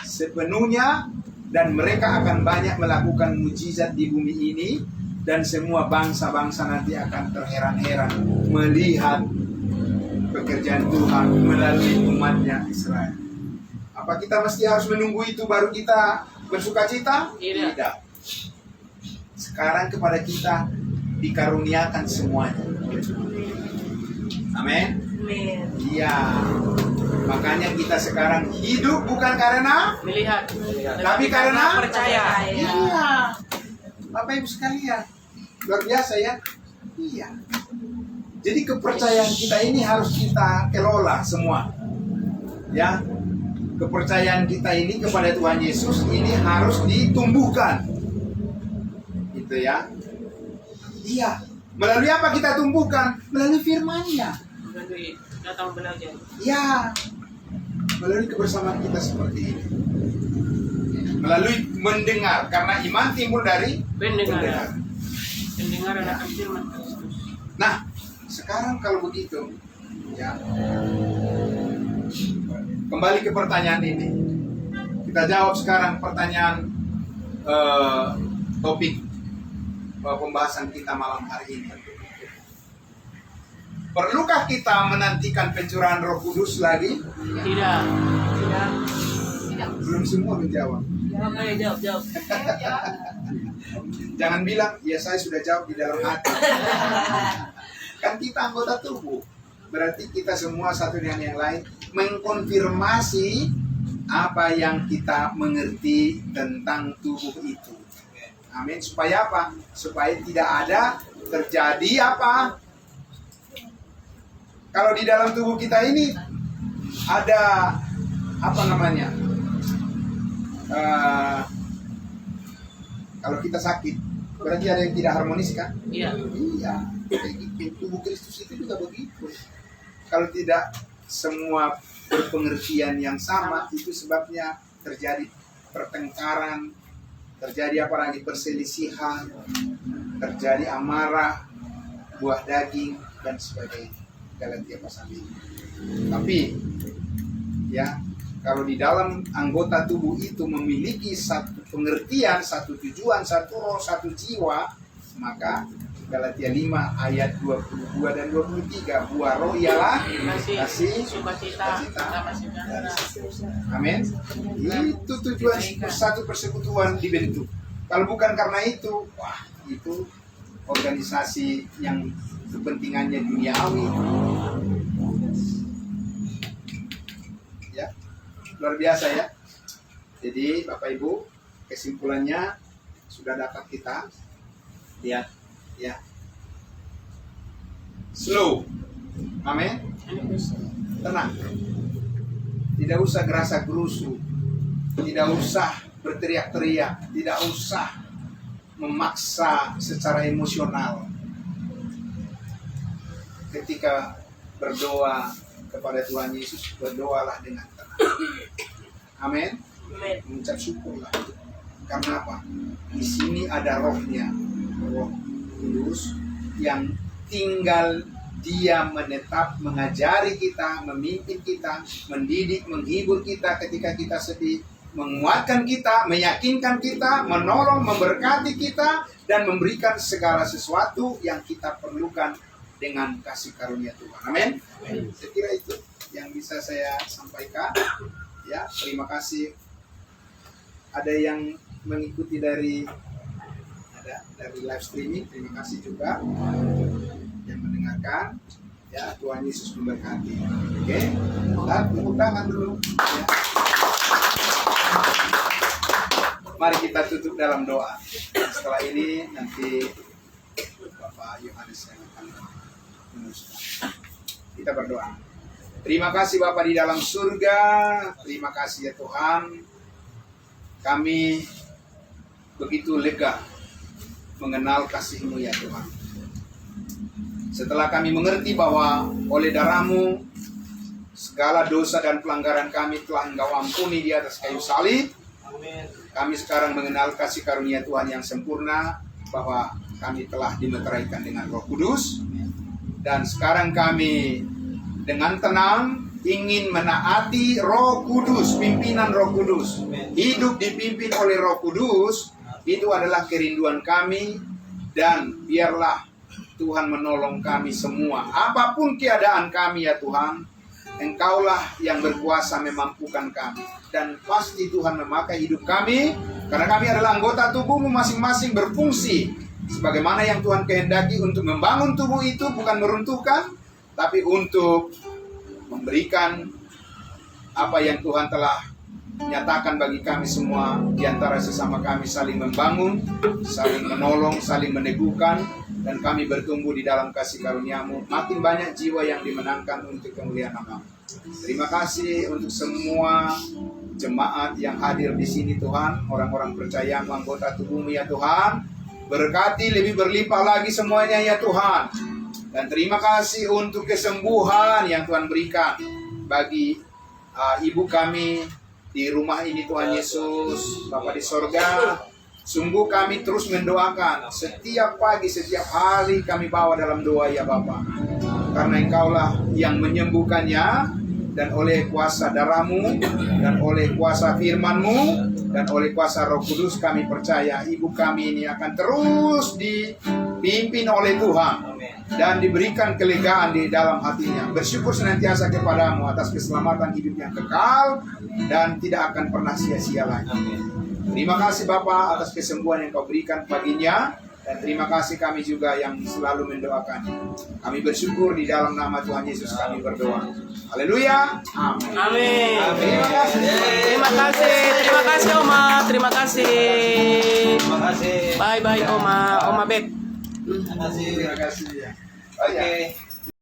sepenuhnya, dan mereka akan banyak melakukan mujizat di bumi ini, dan semua bangsa-bangsa nanti akan terheran-heran melihat pekerjaan Tuhan melalui umatnya Israel. Apa kita mesti harus menunggu itu baru kita bersuka cita? Tidak. Sekarang kepada kita dikaruniakan semuanya. Amin. Iya. Makanya kita sekarang hidup bukan karena Melihat, tapi karena percaya. Iya. Bapak Ibu sekalian, luar biasa ya. Iya. Jadi kepercayaan kita ini harus kita kelola semua. Ya. kepercayaan kita ini kepada Tuhan Yesus ini harus ditumbuhkan. Itu ya. Iya. Melalui apa kita tumbuhkan? Melalui firman-Nya. Melalui datang belajar. Ya. Melalui kebersamaan kita seperti ini. Melalui mendengar, karena iman timbul dari Pendengaran. Pendengaran akan firman Kristus. Nah, sekarang kalau begitu, ya, kembali ke pertanyaan ini. Kita jawab sekarang pertanyaan topik pembahasan kita malam hari ini. Perlukah kita menantikan pencurahan Roh Kudus lagi? Tidak. Belum semua menjawab. Jawab. Jangan bilang, ya saya sudah jawab di dalam hati. Kan kita anggota tubuh. Berarti kita semua satu dengan yang lain mengkonfirmasi apa yang kita mengerti tentang tubuh itu. Amin. Supaya apa? Supaya tidak ada terjadi apa? Kalau di dalam tubuh kita ini ada apa namanya? Kalau kita sakit, berarti ada yang tidak harmonis kan? Iya. Iya. Kayak gitu. Tubuh Kristus itu juga begitu. Kalau tidak semua berpengertian yang sama, itu sebabnya terjadi pertengkaran, terjadi apa lagi perselisihan, terjadi amarah, buah daging dan sebagainya. Galatia pasal ini. Tapi ya, kalau di dalam anggota tubuh itu memiliki satu pengertian, satu tujuan, satu roh, satu jiwa, maka Galatia 5 ayat 22 dan 23, buah roh ialah kasih, sukacita, dan sejahtera. amin. Itu tujuan satu persekutuan dibentuk. Kalau bukan karena itu, wah, itu organisasi yang kepentingannya duniawi. Ya, luar biasa ya. Jadi Bapak Ibu, kesimpulannya sudah dapat kita lihat ya. Slow. Amin. Tenang. Tidak usah gerasa gerusu. Tidak usah berteriak-teriak, tidak usah memaksa secara emosional. Ketika berdoa kepada Tuhan Yesus, berdoalah dengan tenang. Amin. Mengucap syukurlah. Karena apa? Di sini ada rohnya, Roh Kudus yang tinggal dia menetap, mengajari kita, memimpin kita, mendidik, menghibur kita ketika kita sedih, menguatkan kita, meyakinkan kita, menolong, memberkati kita, dan memberikan segala sesuatu yang kita perlukan dengan kasih karunia Tuhan. Amin. Saya kira itu yang bisa saya sampaikan. Ya, terima kasih. Ada yang mengikuti dari live streaming, terima kasih juga yang mendengarkan. Ya, Tuhan Yesus memberkati. Oke, dan tepuk tangan dulu. Ya. Mari kita tutup dalam doa. Setelah ini nanti Bapak Yohanes yang akan meneruskan. Kita berdoa. Terima kasih Bapak di dalam surga. Terima kasih ya Tuhan. Kami begitu lega mengenal kasih-Mu ya Tuhan. Setelah kami mengerti bahwa oleh darah-Mu segala dosa dan pelanggaran kami telah Engkau ampuni di atas kayu salib. Kami sekarang mengenal kasih karunia Tuhan yang sempurna, bahwa kami telah dimeteraikan dengan Roh Kudus. Dan sekarang kami dengan tenang ingin menaati Roh Kudus, pimpinan Roh Kudus. Hidup dipimpin oleh Roh Kudus, itu adalah kerinduan kami. Dan biarlah Tuhan menolong kami semua. Apapun keadaan kami ya Tuhan, Engkaulah yang berkuasa memampukan kami. Dan pasti Tuhan memakai hidup kami, karena kami adalah anggota tubuh-Mu masing-masing berfungsi sebagaimana yang Tuhan kehendaki untuk membangun tubuh itu, bukan meruntuhkan, tapi untuk memberikan apa yang Tuhan telah nyatakan bagi kami semua, di antara sesama kami saling membangun, saling menolong, saling meneguhkan, dan kami bertumbuh di dalam kasih karunia-Mu. Makin banyak jiwa yang dimenangkan untuk kemuliaan nama-Mu. Terima kasih untuk semua jemaat yang hadir di sini Tuhan, orang-orang percaya, anggota tubuh-Mu ya Tuhan. Berkati lebih berlimpah lagi semuanya ya Tuhan. Dan terima kasih untuk kesembuhan yang Tuhan berikan bagi ibu kami di rumah ini Tuhan Yesus. Bapa di sorga, sungguh kami terus mendoakan setiap pagi, setiap hari kami bawa dalam doa ya Bapa. Karena Engkaulah yang menyembuhkannya, dan oleh kuasa darah-Mu, dan oleh kuasa firman-Mu, dan oleh kuasa Roh Kudus kami percaya ibu kami ini akan terus dipimpin oleh Tuhan dan diberikan kelegaan di dalam hatinya. Bersyukur senantiasa kepada-Mu atas keselamatan hidup yang kekal dan tidak akan pernah sia-sia lagi. Terima kasih Bapa atas kesembuhan yang Kau berikan baginya, dan terima kasih kami juga yang selalu mendoakan. Kami bersyukur di dalam nama Tuhan Yesus kami berdoa. Haleluya. Amin. Amin. Terima kasih. Terima kasih. Terima kasih Oma. Terima kasih. Terima kasih. Bye bye Oma. Oma Bek. Terima kasih. Terima kasih. Oh, ya. Oke.